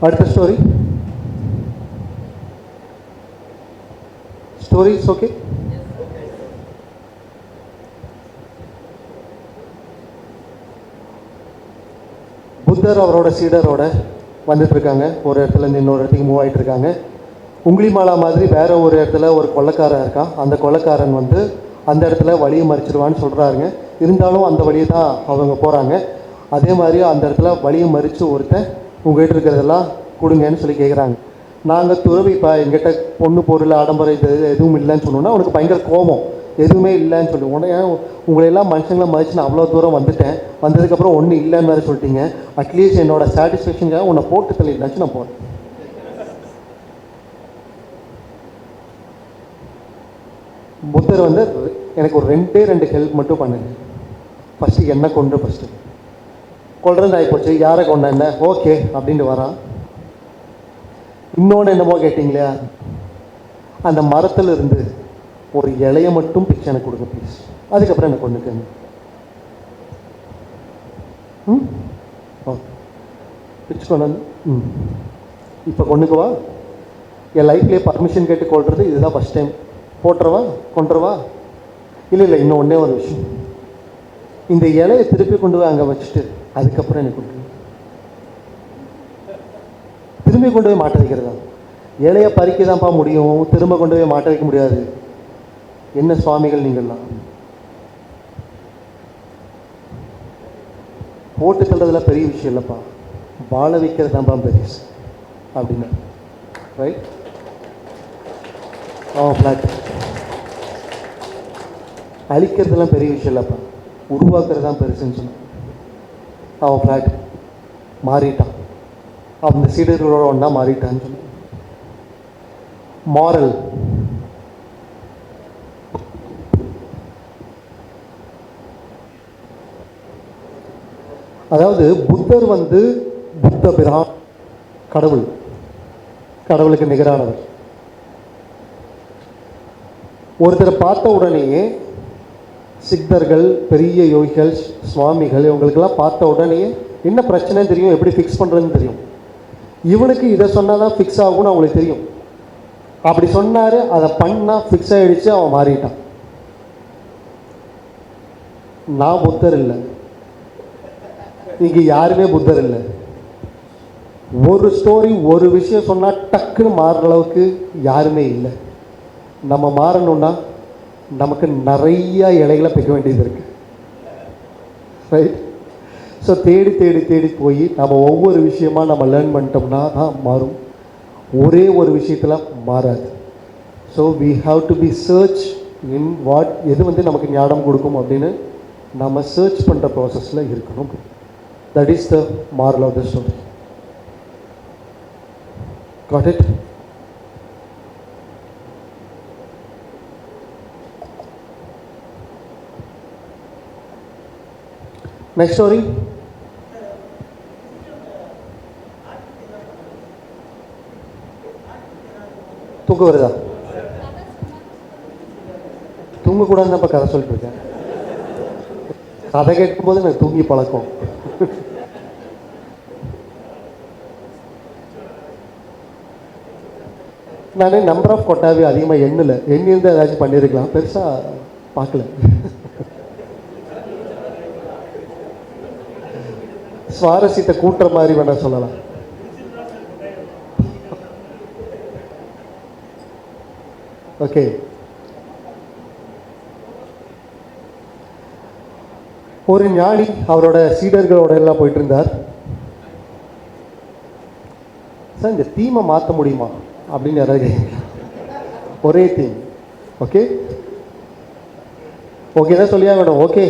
அடுத்த ஸ்டோரி. Stories okay. புத்தர் அவரோட சீடரோட வந்துட்டு இருக்காங்க. ஒரு இடத்துலேருந்து இன்னொரு இடத்துக்கு மூவ் ஆகிட்டு இருக்காங்க. உங்கிலிமாலா மாதிரி வேற ஒரு இடத்துல ஒரு கொள்ளைக்காரன் இருக்கான். அந்த கொள்ளைக்காரன் வந்து அந்த இடத்துல வழியை மறிச்சிடுவான்னு சொல்கிறாருங்க. இருந்தாலும் அந்த வழியை தான் அவங்க போகிறாங்க. அதே மாதிரி அந்த இடத்துல வழியை மறித்து ஒருத்தன் உங்கள்கிட்ட இருக்கிறதெல்லாம் கொடுங்கன்னு சொல்லி கேட்குறாங்க. நாங்கள் துறவிப்பா, எங்கிட்ட பொண்ணு பொருள் ஆடம்பரம் இது எதுவும் இல்லைன்னு சொன்னோன்னா அவனுக்கு பயங்கர கோபம். எதுவுமே இல்லைன்னு சொல்லி உடனே உங்களையெல்லாம் மனுஷங்களை மதிச்சு நான் அவ்வளோ தூரம் வந்துட்டேன், வந்ததுக்கப்புறம் ஒன்றும் இல்லைன்னு வேறு சொல்லிட்டீங்க. அட்லீஸ்ட் என்னோடய சாட்டிஸ்ஃபேக்ஷனுக்காக உன்னை போட்டு தள்ளிடலாச்சு நான் போகிறேன். புத்தர் வந்து எனக்கு ஒரு ரெண்டு ஹெல்ப் மட்டும் பண்ணுங்க. ஃபஸ்ட்டு என்ன கொண்டு ஃபஸ்ட்டு கொள்றது ஆகிப்போச்சு, யாரை கொண்ட என்ன ஓகே அப்படின்ட்டு வரான். இன்னொன்று என்னமோ கேட்டிங்களா, அந்த மரத்தில் இருந்து ஒரு இலையை மட்டும் பிச்சை எனக்கு கொடுங்க ப்ளீஸ், அதுக்கப்புறம் எனக்கு கொண்டுக்கங்க. பிச்சு கொண்டு இப்போ கொண்டுக்குவா. என் லைஃப்லேயே பர்மிஷன் கேட்டு கொள்வது இதுதான் ஃபஸ்ட் டைம். போட்டுருவா, கொண்டுருவா. இல்லை இன்னும் ஒன்றே ஒரு விஷயம், இந்த இலையை திருப்பி கொண்டு போய் அங்கே வச்சுட்டு அதுக்கப்புறம் எனக்கு கொண்டு திரும்பி கொண்டு போய் மாட்ட வைக்கிறதா? இலையை பறிக்க தான்ப்பா முடியும், திரும்ப கொண்டு போய் மாட்ட வைக்க முடியாது. என்ன சுவாமிகள் நீங்கள்லாம்? போட்டு தள்ளுறதுல பெரிய விஷயம் இல்லைப்பா, வாழ வைக்கிறது தான்ப்பா பெருசு அப்படின்னா, ரைட்? ஃப்ளாட் அழிக்கிறதுலாம் பெரிய விஷயம் இல்லைப்பா, உருவாக்குறது தான் பெருசுன்னு சொன்னான். அவன் ஃப்ளாட் மாறிட்டான், அந்த சீடர்களோட ஒன்றா மாறிட்டான்னு சொன்னான். மாரல், அதாவது புத்தர் வந்து புத்த பிரான், கடவுள், கடவுளுக்கு நிகரானவர். ஒருத்தரை பார்த்த உடனேயே சித்தர்கள், பெரிய யோகிகள், சுவாமிகள் இவங்களுக்கெல்லாம் பார்த்த உடனேயே என்ன பிரச்சனைன்னு தெரியும், எப்படி ஃபிக்ஸ் பண்ணுறதுன்னு தெரியும். இவனுக்கு இதை சொன்னால் தான் ஃபிக்ஸ் ஆகும்னு அவங்களுக்கு தெரியும். அப்படி சொன்னார், அதை பண்ணால் ஃபிக்ஸ் ஆகிடுச்சு, அவன் மாறிட்டான். நான் புத்தர் இல்லை, இங்கே யாருமே புத்தர் இல்லை. ஒரு ஸ்டோரி, ஒரு விஷயம் சொன்னால் டக்குன்னு மாறுற அளவுக்கு யாருமே இல்லை. நம்ம மாறணும்னா நமக்கு நிறைய இலைகளை பிக்க வேண்டியது இருக்கு, ரைட்? ஸோ தேடி தேடி தேடி போய் நம்ம ஒவ்வொரு விஷயமா நம்ம லேர்ன் பண்ணிட்டோம்னா தான் மாறும். ஒரே ஒரு விஷயத்தில் மாறாது. So we have to be search in what, எது வந்து நமக்கு ஞானம் கொடுக்கும் அப்படின்னு நம்ம சர்ச் பண்ணுற ப்ராசஸில் இருக்கணும். That is the moral of the story. Got it? Next story. தூங்க வருதா? தூங்கக்கூடாதுன்னு தான் இப்போ கதை சொல்லிட்டு இருக்கேன். கதை கேட்கும்போது எனக்கு தூங்கி பழக்கம். நான் நம்பர் ஆஃப் கொட்டாவே அதிகமாக எண்ணிருந்து ஏதாச்சும் பண்ணியிருக்கலாம், பெருசாக பார்க்கல. சுவாரஸ்யத்தை கூட்டுற மாதிரி வேணா சொல்லலாம். ஓகே, ஒரு ஞானி அவரோட சீடர்களோட எல்லாம் போயிட்டு இருந்தார். சார் இந்த தீமை மாற்ற முடியுமா அப்படின்னு யாராவது கேட்குறீங்களா? ஒரே தீம். ஓகே ஓகே தான் சொல்லியா வேணும். ஓகே,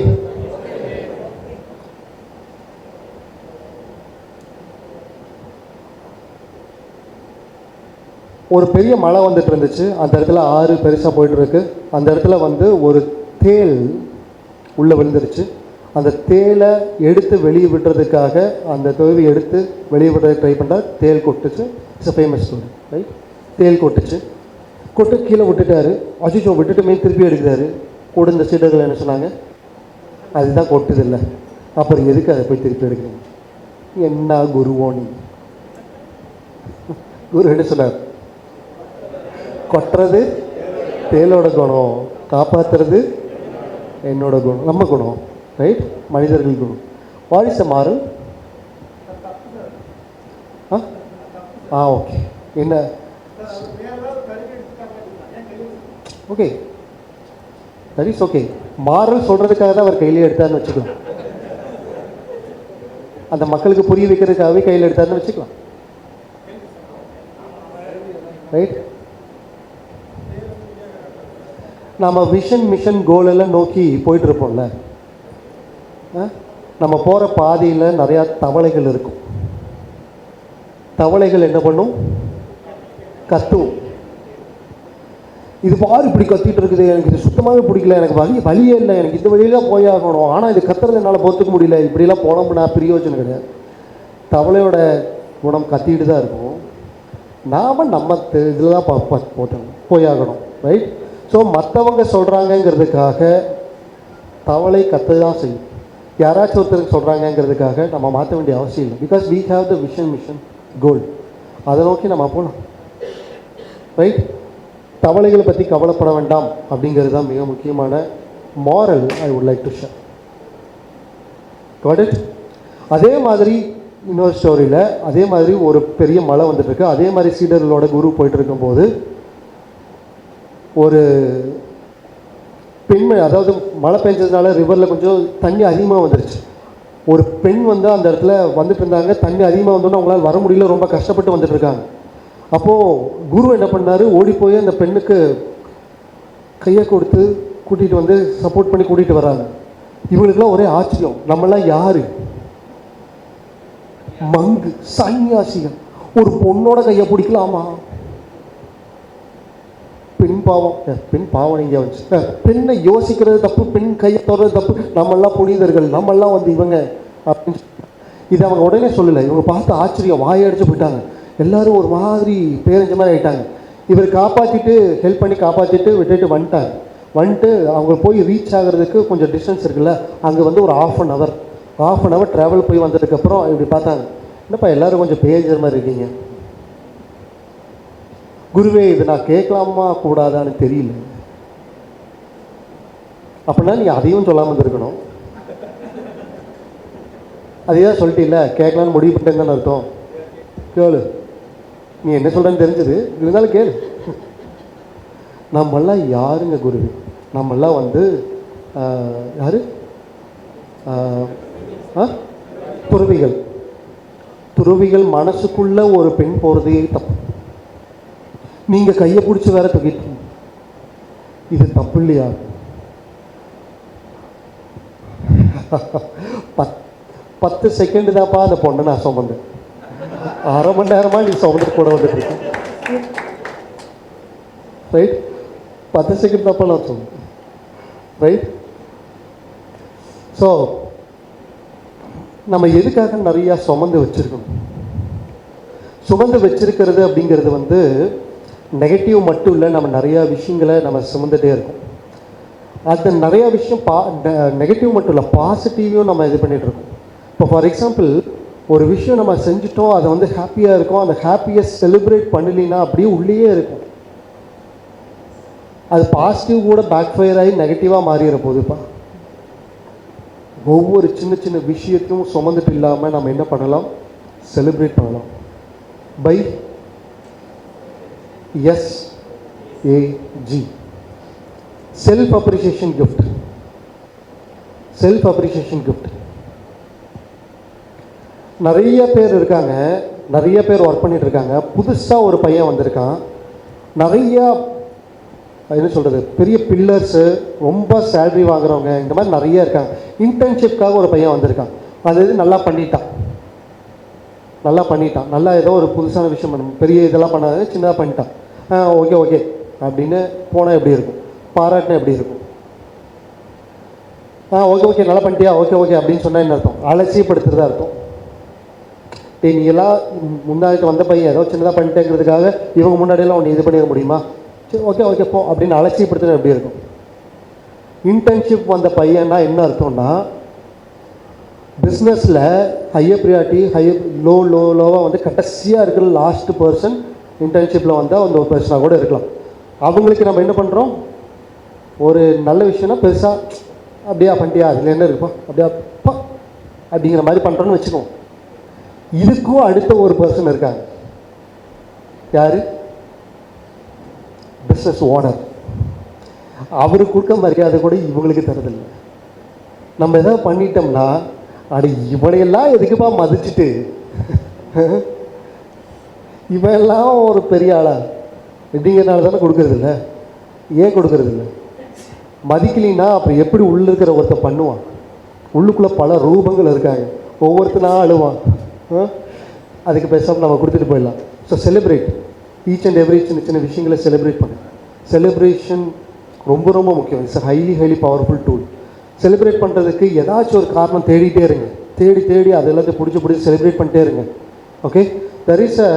ஒரு பெரிய மழை வந்துட்டு இருந்துச்சு. அந்த இடத்துல ஆறு பெருசாக போயிட்டு இருக்கு. அந்த இடத்துல வந்து ஒரு தேள் உள்ளே விழுந்துருச்சு. அந்த தேலை எடுத்து வெளியே விடுறதுக்காக அந்த தொழிலை எடுத்து வெளியே விடுறதுக்கு ட்ரை பண்ணால் தேள் கொட்டுச்சு. It's a famous story, right? தேள் கொட்டுச்சு, கொட்டு கீழே விட்டுட்டாரு. அஜிஜோ விட்டுட்டுமே திருப்பி எடுக்கிறாரு. கூட இந்த சீடர்கள் என்ன சொன்னாங்க, அதுதான் கொட்டுது இல்லை, அப்புறம் எதுக்கு அதை போய் திருப்பி எடுக்கிறீங்க? என்ன குருவோ நீ? குரு என்ன சொன்னார்? கொட்டுறது தேலோட குணம், காப்பாற்றுறது என்னோட குணம், நம்ம குணம், ரைட்? மனிதர்கள் குணம். What is a moral? Okay, என்ன? Okay, that is okay. Moral சொல்கிறதுக்காக தான் அவர் கையில் எடுத்தார்னு வச்சுக்கலாம். அந்த மக்களுக்கு புரிய வைக்கிறதுக்காகவே கையில் எடுத்தார்னு வச்சுக்கலாம், ரைட்? நம்ம விஷன், மிஷன், கோல் எல்லாம் நோக்கி போயிட்டுருப்போம்ல. நம்ம போகிற பாதையில் நிறையா தவளைகள் இருக்கும். தவளைகள் என்ன பண்ணும்? கத்தும். இது பாரு இப்படி கத்திட்டு இருக்குது, எனக்கு இது சுத்தமாகவே பிடிக்கல, எனக்கு வழியே இல்லை, எனக்கு இந்த வழியெல்லாம் போயாகணும், ஆனால் இது கத்துறது என்னால் பொறுத்துக்க முடியல, இப்படிலாம் போனோம்னா பிரயோஜனம் கிடையாது. தவளையோட குணம் கத்திட்டு தான் இருக்கும். நாம் நம்ம இதில் தான் போட்டோம் போயாகணும், ரைட்? ஸோ மற்றவங்க சொல்கிறாங்கங்கிறதுக்காக தவளை கற்று தான் செய்யும். யாராச்சும் ஒருத்தருக்கு சொல்கிறாங்கங்கிறதுக்காக நம்ம மாற்ற வேண்டிய அவசியம் இல்லை. Because we have the vision, mission, goal. அதை நோக்கி நம்ம போகலாம், ரைட்? தவளைகளை பற்றி கவலைப்பட வேண்டாம் அப்படிங்கிறது தான் மிக முக்கியமான moral I would like to share. Got it? அதே மாதிரி இன்னொரு ஸ்டோரியில் அதே மாதிரி ஒரு பெரிய மழை வந்துட்டுருக்கு. அதே மாதிரி சீடர்களோட குரு போயிட்டு இருக்கும்போது ஒரு பெண், அதாவது மழை பெஞ்சதுனால ரிவரில் கொஞ்சம் தண்ணி அதிகமாக வந்துருச்சு. ஒரு பெண் வந்து அந்த இடத்துல வந்துட்டு இருந்தாங்க. தண்ணி அதிகமாக வந்தோன்னா அவங்களால வர முடியல, ரொம்ப கஷ்டப்பட்டு வந்துட்டு இருக்காங்க. அப்போது குரு என்ன பண்ணார்? ஓடி போய் அந்த பெண்ணுக்கு கையை கொடுத்து கூட்டிகிட்டு வந்து சப்போர்ட் பண்ணி கூட்டிகிட்டு வராங்க. இவங்களுக்குலாம் ஒரே ஆச்சரியம், நம்மளாம் யார்? மங்கு, சன்னியாசிகள், ஒரு பொண்ணோட கையை பிடிக்கலாமா? பெண் பாவம், பெண் பாவம் இங்கே வச்சு பெண்ணை யோசிக்கிறது தப்பு, பெண் கையை தொடர்றது தப்பு, நம்மெல்லாம் புனிதர்கள், நம்மெல்லாம் வந்து இவங்க அப்படின்னு இது அவங்க உடனே சொல்லலை. இவங்க பார்த்து ஆச்சரியம் வாயடிச்சு போயிட்டாங்க. எல்லோரும் ஒரு மாதிரி பேரஞ்ச மாதிரி ஆகிட்டாங்க. இவர் காப்பாற்றிட்டு ஹெல்ப் பண்ணி காப்பாற்றிட்டு விட்டுட்டு வந்துட்டு அவங்க போய் ரீச் ஆகிறதுக்கு கொஞ்சம் டிஸ்டன்ஸ் இருக்குல்ல, அங்கே வந்து ஒரு ஆஃப் அன் ஹவர் ட்ராவல் போய் வந்ததுக்கப்புறம் இப்படி பார்த்தாங்க, என்னப்பா எல்லோரும் கொஞ்சம் பேஞ்சர் மாதிரி இருக்கீங்க. குருவே, இது நான் கேட்கலாமா கூடாதான்னு தெரியல. அப்படின்னா நீ அதையும் சொல்லாமல் இருந்திருக்கணும். அதைதான் சொல்லிட்டீல்ல, கேட்கலான்னு முடிவு பண்ணிட்டேன்னு அர்த்தம். கேளு, நீ என்ன சொல்கிறேன்னு தெரிஞ்சது, இருந்தாலும் கேளு. நம்மெல்லாம் யாருங்க குருவி? நம்மெல்லாம் வந்து யார்? துறவிகள் மனசுக்குள்ள ஒரு பெண் போகிறதே தப்பு. நீங்கள் கையை பிடிச்சி வேற தூக்கிட்டு, இது தப்பு இல்லையா? 10 செகண்ட் தான்ப்பா அந்த பொண்ணை நான் சுமந்தேன். 1/2 மணி நேரமாக நீ சுமந்து கூட வந்துட்டு இருக்கேன். ரைட்? 10 செகண்ட் தான்ப்பா நான் சொன்னேன். ரைட்? ஸோ நம்ம எதுக்காக நிறையா சுமந்து வச்சுருக்கணும்? சுமந்து வச்சிருக்கிறது அப்படிங்கிறது வந்து நெகட்டிவ் மட்டும் இல்லை, நம்ம நிறையா விஷயங்களை நம்ம சுமந்துகிட்டே இருக்கோம். அது நிறையா விஷயம் நெகட்டிவ் மட்டும் இல்லை, பாசிட்டிவையும் நம்ம இது பண்ணிகிட்ருக்கோம். இப்போ ஃபார் எக்ஸாம்பிள், ஒரு விஷயம் நம்ம செஞ்சுட்டோம், அதை வந்து ஹாப்பியாக இருக்கும், அந்த ஹாப்பியை செலிப்ரேட் பண்ணலின்னா அப்படியே உள்ளேயே இருக்கும். அது பாசிட்டிவ் கூட பேக் ஃபயர் ஆகி நெகட்டிவாக மாறிடுற போதுப்பா. ஒவ்வொரு சின்ன சின்ன விஷயத்தையும் சுமந்துட்டு இல்லாமல் நம்ம என்ன பண்ணலாம்? செலிப்ரேட் பண்ணலாம். By SAG, self appreciation gift. Self appreciation gift. நிறைய பேர் இருக்காங்க, நிறைய பேர் ஒர்க் பண்ணிட்டு இருக்காங்க. புதுசாக ஒரு பையன் வந்திருக்கான். நிறையா என்ன சொல்கிறது, பெரிய பில்லர்ஸு, ரொம்ப சேலரி வாங்குறவங்க, இந்த மாதிரி நிறைய இருக்காங்க. இன்டர்ன்ஷிப்காக ஒரு பையன் வந்திருக்கான். அது நல்லா பண்ணிட்டான், நல்லா ஏதோ ஒரு புதுசான விஷயம் பண்ண, பெரிய இதெல்லாம் பண்ணாது, சின்னதாக பண்ணிட்டான். ஓகே அப்படின்னு போனால் எப்படி இருக்கும்? பாராட்டினா எப்படி இருக்கும்? ஓகே நல்லா பண்ணிட்டியா, ஓகே அப்படின்னு சொன்னால் என்ன அர்த்தம்? அலட்சியப்படுத்துறதா அர்த்தம். நீ எல்லாம் முன்னாடி வந்த பையன் ஏதோ சின்னதாக பண்ணிட்டேங்கிறதுக்காக இவங்க முன்னாடியெல்லாம் ஒன்று இது பண்ணிட முடியுமா? சரி ஓகே போ அப்படின்னு அலட்சியப்படுத்துறது எப்படி இருக்கும்? இன்டர்ன்ஷிப் வந்த பையன்னா என்ன அர்த்தம்னா, பிஸ்னஸில் ஹையர் ப்ரியாரிட்டி லோவாக வந்து கடைசியாக இருக்கிற லாஸ்ட் பர்சன் இன்டர்ன்ஷிப்பில் வந்தால் அந்த ஒரு பர்சனாக கூட இருக்கலாம். அவங்களுக்கு நம்ம என்ன பண்ணுறோம்? ஒரு நல்ல விஷயம்னா பெருசாக அப்படியா பண்ணிட்டியா, அதில் என்ன இருக்குப்பா அப்படியா அப்படிங்கிற மாதிரி பண்ணுறோன்னு வச்சுக்கோம். இதுக்கும் அடுத்த ஒரு பர்சன் இருக்காங்க. யார்? Business owner. அவருக்கு கொடுக்க மரியாதை கூட இவங்களுக்கு தரதில்லை. நம்ம எதாவது பண்ணிட்டோம்னா, அடி இவனையெல்லாம் எதுக்குப்பா மதிச்சுட்டு, இவெல்லாம் ஒரு பெரிய ஆளா எப்படிங்கிறனால தானே கொடுக்கறதில்ல. ஏன் கொடுக்கறதில்ல? மதிக்கலின்னா அப்புறம் எப்படி உள்ள இருக்கிற ஒருத்தர் பண்ணுவான்? உள்ளுக்குள்ளே பல ரூபங்கள் இருக்காங்க, ஒவ்வொருத்தனா அழுவான். அதுக்கு பேசாமல் நம்ம கொடுத்துட்டு போயிடலாம். So celebrate each and every சின்ன சின்ன விஷயங்களை செலிப்ரேட் பண்ணு. செலிப்ரேஷன் ரொம்ப ரொம்ப முக்கியம். It's highly powerful tool. Celebrate பண்ணுறதுக்கு ஏதாச்சும் ஒரு காரணம் தேடிட்டே இருங்க. தேடி அது எல்லாத்தையும் பிடிச்சி செலிப்ரேட் பண்ணிட்டே இருங்க. ஓகே, தெர் இஸ் அ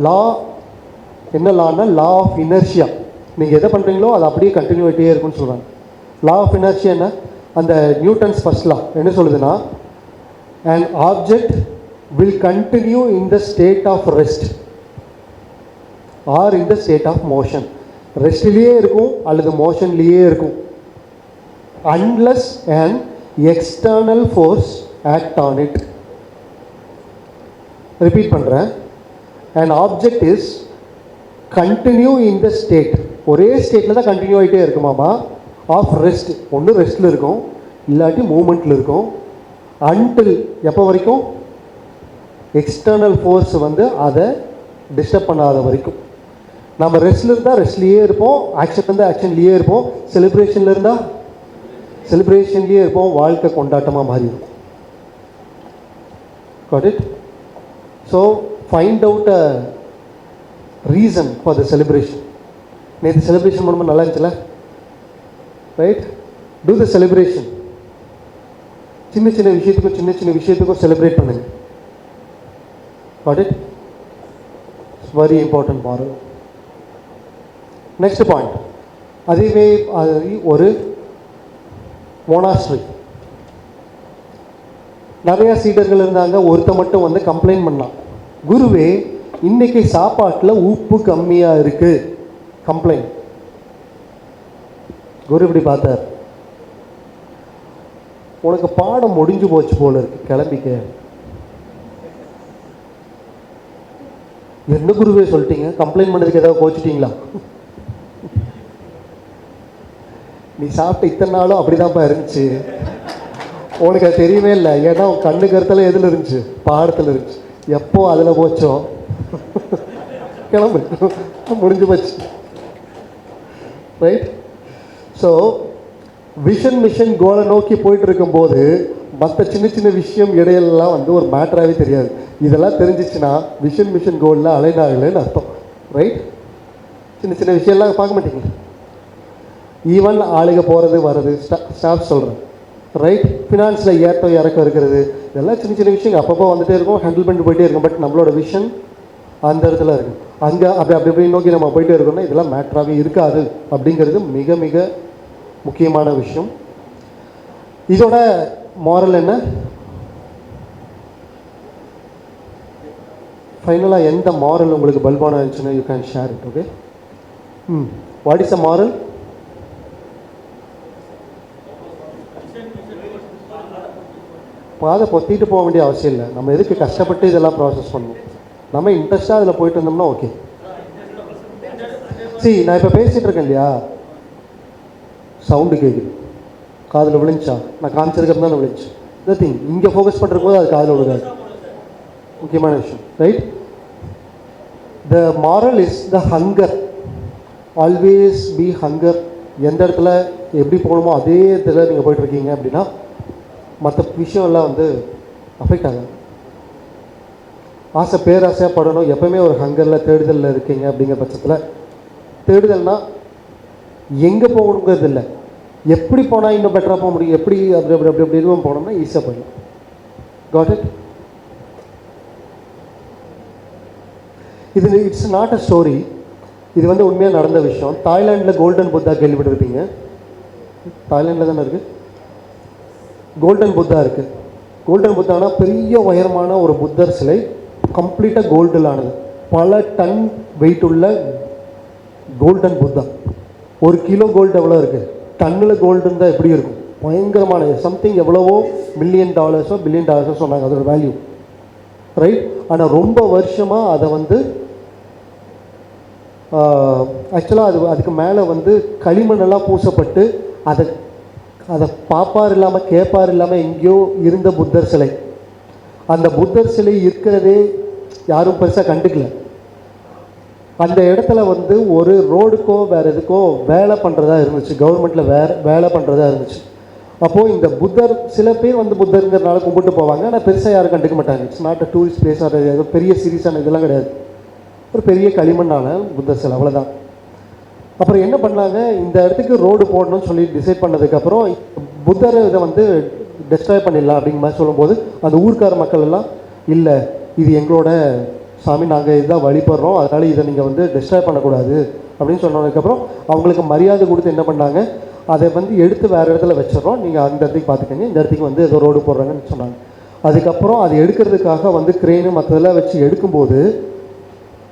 லா. என்ன லான்னா, லா ஆஃப் இனர்ஷியா. நீங்கள் எதை பண்ணுறீங்களோ அது அப்படியே கண்டினியூ ஆகிட்டே இருக்குன்னு சொல்கிறாங்க. லா ஆஃப் இனர்ஷியா என்ன? அந்த நியூட்டன்ஸ் ஃபர்ஸ்ட் லா என்ன சொல்லுதுன்னா, an object will continue in the state of rest or in the state of motion. ரெஸ்ட்லேயே இருக்கும் அல்லது மோஷன்லேயே இருக்கும், unless an external force act on it. Repeat பண்ணுறேன். an object is continue in the state, ஒரே ஸ்டேட்டில் தான் continue ஆகிட்டே இருக்குமாமா, of rest. ஒன்று ரெஸ்ட்டில் இருக்கும், இல்லாட்டி மூமெண்ட்டில் இருக்கும். அன்டில் எப்போ வரைக்கும்? எக்ஸ்டர்னல் ஃபோர்ஸ் வந்து அதை டிஸ்டர்ப் பண்ணாத வரைக்கும். நம்ம ரெஸ்ட்டில் இருந்தால் ரெஸ்ட்லேயே இருப்போம், ஆக்ஷன் இருந்தால் ஆக்ஷன்லேயே இருப்போம், செலிப்ரேஷனில் இருந்தால் செலிப்ரேஷன்லேயே இருப்போம். வாழ்க்கை கொண்டாட்டமாக மாறி இருக்கும். Got it? So find out a reason for the celebration. நேற்று செலிப்ரேஷன் பண்ணும்போது நல்லா இருந்துச்சுல? ரைட்? To the celebration. சின்ன சின்ன விஷயத்துக்கும் செலிப்ரேட் பண்ணுங்க. Got it? It's very important moral. Next point. அதுவே ஒரு மோனாஸ்ட்ரி. நிறைய சீடர்கள் இருந்தாங்க. ஒருத்த மட்டும் வந்து கம்ப்ளைண்ட் பண்ணான், குருவே இன்னைக்கு சாப்பாட்டில் உப்பு கம்மியாக இருக்கு. கம்ப்ளைண்ட். குரு இப்படி பார்த்தார், உனக்கு பாடம் முடிஞ்சு போச்சு போல இருக்கு, கிளம்பிக்க. என்ன குருவே சொல்லிட்டீங்க? கம்ப்ளைண்ட் பண்ணதுக்கு ஏதாவது கோச்சிட்டீங்களா? நீ சாப்பிட்ட இத்தனை நாளும் அப்படிதான்ப்பா இருந்துச்சு, உனக்கு அது தெரியவே இல்லை. ஏன்னா உன் கண்ணு கருத்தில் எதில் இருந்துச்சு? பாடத்தில் இருந்துச்சு. எப்போ அதில் போச்சோ கிளம்பு, முடிஞ்சு போச்சு. ரைட்? ஸோ விஷன் மிஷன் கோலை நோக்கி போயிட்டு இருக்கும்போது மற்ற சின்ன சின்ன விஷயம் இடையிலலாம் வந்து ஒரு மேட்டராகவே தெரியாது. இதெல்லாம் தெரிஞ்சிச்சுன்னா விஷன் மிஷன் கோலில் அலைனாகலன்னு அர்த்தம். ரைட்? சின்ன சின்ன விஷயம்லாம் பார்க்க மாட்டீங்க. ஈவன் ஆளுக போகிறது வர்றது, ஸ்டாஃப் சொல்கிறேன். ரைட்? ஃபினான்ஸில் ஏற்றம் இறக்கம் இருக்கிறது, இதெல்லாம் சின்ன சின்ன விஷயங்கள் அப்பப்போ வந்துகிட்டே இருக்கும், ஹேண்டில் பண்ணிட்டு போயிட்டே இருக்கும். பட் நம்மளோட விஷன் அந்த இடத்துல இருக்கும். அங்கே அப்படி நோக்கி நம்ம போயிட்டே இருக்கோம்னா இதெல்லாம் மேட்டராகவே இருக்காது. அப்படிங்கிறது மிக மிக முக்கியமான விஷயம். இதோட மாரல் என்ன? ஃபைனலாக எந்த மாரல் உங்களுக்கு பல்பான இருந்துச்சுன்னா you can share it. Okay? What is a moral? பாதை பொத்திட்டு போக வேண்டிய அவசியம் இல்லை. நம்ம எதுக்கு கஷ்டப்பட்டு இதெல்லாம் ப்ராசஸ் பண்ணணும்? நம்ம இன்ட்ரெஸ்ட்டாக அதில் போயிட்டு இருந்தோம்னா ஓகே. சரி, நான் இப்போ பேசிகிட்டு இருக்கேன் இல்லையா, சவுண்டு கேட்குது, காதில் விழுந்துச்சா? நான் காமிச்சிருக்கிறது தான் விழுந்துச்சு. இந்த திங் இங்கே ஃபோக்கஸ் பண்ணுறக்கும் போது அது காதில் விழுகாது. முக்கியமான விஷயம். Right? The moral is the hunger. Always be hunger. எந்த இடத்துல எப்படி போகணுமோ அதே இடத்துல நீங்கள் போயிட்டுருக்கீங்க அப்படின்னா மற்ற விஷயம்லாம் வந்து அஃபெக்ட் ஆகாது. ஆசை பேராசையாக படணும், எப்போவுமே ஒரு ஹங்கரில் தேடுதலில் இருக்கீங்க. அப்படிங்கிற பட்சத்தில் தேடுதல்னால் எங்கே போகணுங்கிறது இல்லை, எப்படி போனால் இன்னும் பெட்டராக போக முடியும், எப்படி அப்படி அப்படி அப்படி அப்படி எதுவும் போனோம்னா ஈஸியாக போயிடலாம். Got it? இது இட்ஸ் நாட் அ ஸ்டோரி. இது வந்து உண்மையாக நடந்த விஷயம். தாய்லாண்டில் கோல்டன் புத்தா கேள்விப்பட்டிருப்பீங்க. தாய்லாண்டில் தானே இருக்குது கோல்டன் புத்தா இருக்குது. கோல்டன் புத்தானா பெரிய உயரமான ஒரு புத்தர் சிலை, கம்ப்ளீட்டாக கோல்டில் ஆனது. பல டன் வெயிட் உள்ள கோல்டன் புத்தா. 1 கிலோ கோல்டு எவ்வளோ இருக்குது? டன்னில் கோல்டு இருந்தால் எப்படி இருக்கும்? பயங்கரமான சம்திங் எவ்வளவோ $1 பில்லியன் சொன்னாங்க அதோட வேல்யூ. ரைட்? ஆனால் ரொம்ப வருஷமாக அதை வந்து ஆக்சுவலாக அதுக்கு மேலே வந்து களிமண்ணெல்லாம் பூசப்பட்டு அதை பாப்பார் இல்லாமல் கேட்பார் இல்லாமல் எங்கேயோ இருந்த புத்தர் சிலை. அந்த புத்தர் சிலை இருக்கிறதே யாரும் பெருசாக கண்டுக்கல. அந்த இடத்துல வந்து ஒரு ரோடுக்கோ வேறு எதுக்கோ வேலை பண்ணுறதா இருந்துச்சு, கவர்மெண்ட்டில் வேலை பண்ணுறதா இருந்துச்சு. அப்போது இந்த புத்தர் சில பேர் வந்து புத்தருங்கிறனால கும்பிட்டு போவாங்க, ஆனால் பெருசாக யாரும் கண்டுக்க மாட்டாங்க. It's not a tourist place. அது ஏதோ பெரிய சீரியஸான இதெல்லாம் கிடையாது. ஒரு பெரிய களிமண்ணான புத்தர் சிலை, அவ்வளோதான். அப்புறம் என்ன பண்ணாங்க, இந்த இடத்துக்கு ரோடு போடணும்னு சொல்லி டிசைட் பண்ணதுக்கப்புறம் புத்தரை இதை வந்து டெஸ்ட்ராய் பண்ணிடலாம் அப்படிங்கிற மாதிரி சொல்லும்போது அந்த ஊர்க்கார மக்கள் எல்லாம், இல்லை இது எங்களோட சாமி, நாங்கள் இதுதான் வழிபடுறோம், அதனால் இதை நீங்கள் வந்து டெஸ்ட்ராய் பண்ணக்கூடாது அப்படின்னு சொன்னதுக்கப்புறம் அவங்களுக்கு மரியாதை கொடுத்து என்ன பண்ணாங்க, அதை வந்து எடுத்து வேறு இடத்துல வச்சிடறோம், நீங்கள் அந்த இடத்துக்கு பார்த்துக்கங்க, இந்த இடத்துக்கு வந்து ஏதோ ரோடு போடுறாங்கன்னு சொன்னாங்க. அதுக்கப்புறம் அதை எடுக்கிறதுக்காக வந்து கிரெயின் மற்றதெல்லாம் வச்சு எடுக்கும்போது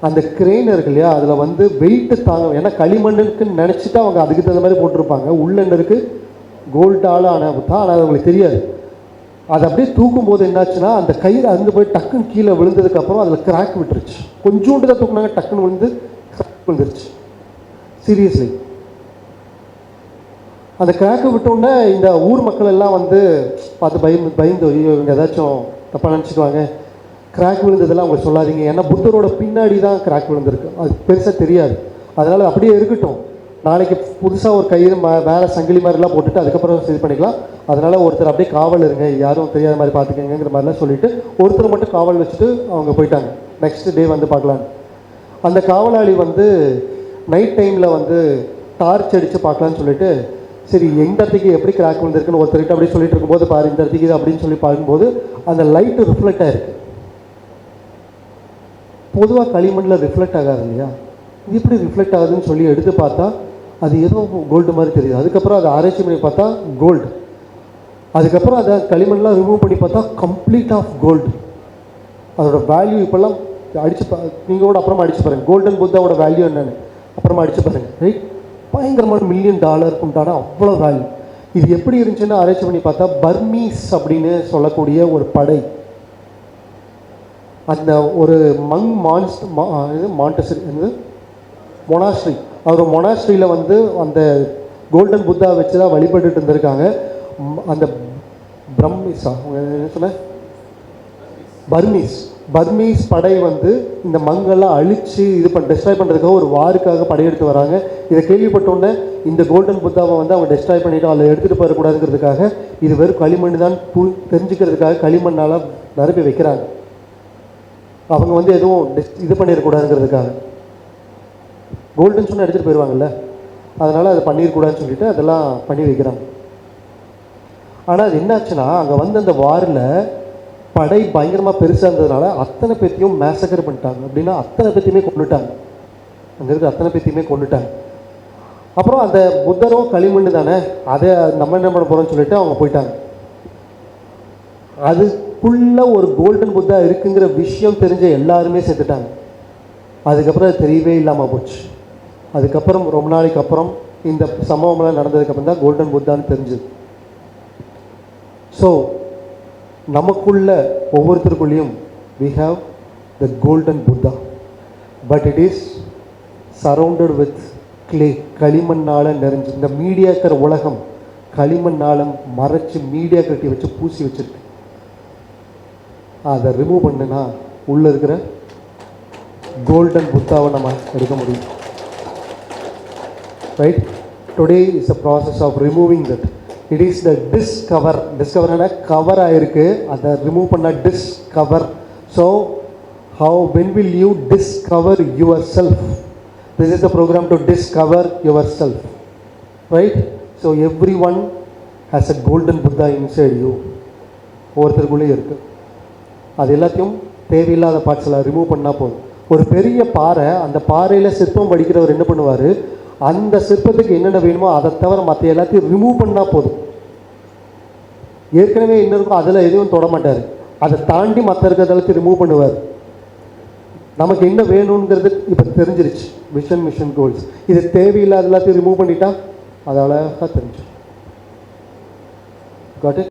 அந்த கிரெயின் இருக்கு இல்லையா, அதில் வந்து வெயிட்டு தாங்க, ஏன்னா களிமண்ணுக்குன்னு நினச்சிட்டு அவங்க அதுக்கு தகுந்த மாதிரி போட்டிருப்பாங்க. உள்ள என்ன இருக்குது, கோல்டால் ஆனால் தான், ஆனால் அவங்களுக்கு தெரியாது. அதை அப்படியே தூக்கும்போது என்னாச்சுன்னா அந்த கயிறு அருந்து போய் டக்குன்னு கீழே விழுந்ததுக்கப்புறம் அதில் கிராக் விட்டுருச்சு. கொஞ்சோண்டு தான் தூக்குனாங்க, டக்குன்னு விழுந்து கிராக் விழுந்துருச்சு. சீரியஸ்லி அந்த கிராக்கை விட்டோன்னே இந்த ஊர் மக்கள் எல்லாம் வந்து பார்த்து பயந்து இவங்க ஏதாச்சும் தப்பாக நினச்சிக்குவாங்க, கிராக் விழுந்ததெல்லாம் அவங்க சொல்லாதீங்க, ஏன்னா புத்தரோட பின்னாடி தான் கிராக் விழுந்திருக்கு, அது பெருசாக தெரியாது, அதனால் அப்படியே இருக்கட்டும், நாளைக்கு புதுசாக ஒரு கயிறு மேலே சங்கிலி மாதிரிலாம் போட்டுட்டு அதுக்கப்புறம் இது பண்ணிக்கலாம், அதனால் ஒருத்தர் அப்படியே காவல் இருங்க, யாரும் தெரியாத மாதிரி பார்த்துக்கங்கிற மாதிரிலாம் சொல்லிவிட்டு ஒருத்தர் மட்டும் காவல் வச்சுட்டு அவங்க போயிட்டாங்க. நெக்ஸ்ட் டே வந்து பார்க்கலான்னு அந்த காவலாளி வந்து நைட் டைமில் வந்து டார்ச் அடித்து பார்க்கலான்னு சொல்லிட்டு சரி எந்த இடத்துக்கு எப்படி கிராக் வந்திருக்குன்னு ஒருத்தர்கிட்ட அப்படி சொல்லிட்டு இருக்கும்போது பாரு இந்த இடத்துக்கு இது அப்படின்னு சொல்லி பார்க்கும்போது அந்த லைட்டு ரிஃப்ளெக்ட் ஆகிருக்கு. பொதுவாக களிமண்ணில் ரிஃப்ளெக்ட் ஆகாது இல்லையா, இது எப்படி ரிஃப்ளெக்ட் ஆகுதுன்னு சொல்லி எடுத்து பார்த்தா அது ஏதோ கோல்டு மாதிரி தெரியுது. அதுக்கப்புறம் அதை ஆராய்ச்சி பண்ணி பார்த்தா கோல்டு. அதுக்கப்புறம் அதை களிமண்லாம் ரிமூவ் பண்ணி பார்த்தா கம்ப்ளீட் ஆஃப் கோல்டு. அதோட வேல்யூ இப்போல்லாம் அடிச்சு நீங்கள் கூட அப்புறமா அடிச்சு பாருங்கள், கோல்டன் புத்தாவோட வேல்யூ என்னென்னு அப்புறமா அடிச்சு பாருங்கள். ரைட், பயங்கரமான $1 மில்லியன் உண்டான அவ்வளோ வேல்யூ. இது எப்படி இருந்துச்சுன்னு ஆராய்ச்சி பண்ணி பார்த்தா பர்மீஸ் அப்படின்னு சொல்லக்கூடிய ஒரு படை, அந்த ஒரு மொனாஸ்ட்ரி, அவர் மொனாஸ்ட்ரியில் வந்து அந்த கோல்டன் புத்தா வச்சு தான் வழிபட்டுட்டு இருந்திருக்காங்க. அந்த பிரம்மிஸா என்ன சொன்ன பர்மீஸ் படை வந்து இந்த மங்கெல்லாம் அழித்து டெஸ்ட்ராய் பண்ணுறதுக்காக ஒரு வாருக்காக படையெடுத்து வராங்க. இதை கேள்விப்பட்டோன்னே இந்த கோல்டன் புத்தாவை வந்து அவங்க டெஸ்ட்ராய் பண்ணிவிட்டு அதில் எடுத்துகிட்டு போயிடக்கூடாதுங்கிறதுக்காக இது வெறும் களிமண் தான் தெரிஞ்சுக்கிறதுக்காக களிமண்ணால் நிரப்பி வைக்கிறாங்க. அவங்க வந்து எதுவும் இது பண்ணிடக்கூடாதுங்கிறதுக்காக. கோல்டன் சொன்னால் எடுத்துகிட்டு போயிடுவாங்கல்ல, அதனால் அதை பண்ணிடக்கூடாதுன்னு சொல்லிட்டு அதெல்லாம் பண்ணி வைக்கிறாங்க. ஆனால் அது என்னாச்சுன்னா அங்கே வந்து அந்த வாரில் படை பயங்கரமாக பெருசாக இருந்ததுனால அத்தனை பேர்த்தையும் மேசக்கர் பண்ணிட்டாங்க. அப்படின்னா அத்தனை பேர்த்தையுமே கொண்டுட்டாங்க, அங்கே இருக்கிற அத்தனை பேர்த்தையுமே கொண்டுட்டாங்க. அப்புறம் அந்த புத்தரும் களிமண் தானே, அதை நம்ம என்ன பண்ண போகிறோம்னு சொல்லிட்டு அவங்க போயிட்டாங்க. அதுக்குள்ளே ஒரு கோல்டன் புத்தா இருக்குங்கிற விஷயம் தெரிஞ்ச எல்லாருமே செத்துட்டாங்க. அதுக்கப்புறம் அது தெரியவே இல்லாமல் போச்சு. அதுக்கப்புறம் ரொம்ப நாளைக்கு அப்புறம் இந்த சம்பவம்லாம் நடந்ததுக்கப்புறம் தான் கோல்டன் புத்தான்னு தெரிஞ்சுது. ஸோ நமக்குள்ள ஒவ்வொருத்தருக்குள்ளேயும் we have the golden Buddha, but it is surrounded with clay. களிமண்ணால் நிறைஞ்சு இந்த மீடியாக்கிற உலகம் களிமண்ணால் மறைச்சி மீடியா கட்டி வச்சு பூசி வச்சிருக்கு. அதை ரிமூவ் பண்ணுனா உள்ளே இருக்கிற கோல்டன் புத்தாவை நம்ம எடுக்க முடியும். Right, today is a process of removing that. It is the discover cover ஆகிருக்கு, அதை ரிமூவ் பண்ண discover. So when will you discover yourself? This is the program to discover yourself, right? So everyone has a golden Buddha inside you. ஒவ்வொருத்தருக்குள்ளே இருக்குது. அது எல்லாத்தையும் தேவையில்லாத பார்ட்ஸ்லாம் remove பண்ணால் போதும். ஒரு பெரிய பாறை, அந்த பாறையில் சிற்பம் படிக்கிறவர் என்ன பண்ணுவார், அந்த சிற்பத்துக்கு என்னென்ன வேணுமோ அதை தவிர மற்ற எல்லாத்தையும் ரிமூவ் பண்ணால் போதும். ஏற்கனவே என்ன இருக்கும் அதில் எதுவும் தொட மாட்டார், அதை தாண்டி மற்ற இருக்கிறதெல்லாம் ரிமூவ் பண்ணுவார். நமக்கு என்ன வேணுங்கிறது இப்போ தெரிஞ்சிருச்சு. மிஷன் கோல்ஸ், இது தேவையில்லாத எல்லாத்தையும் ரிமூவ் பண்ணிட்டா அது அழகாக தெரிஞ்சு. Got it.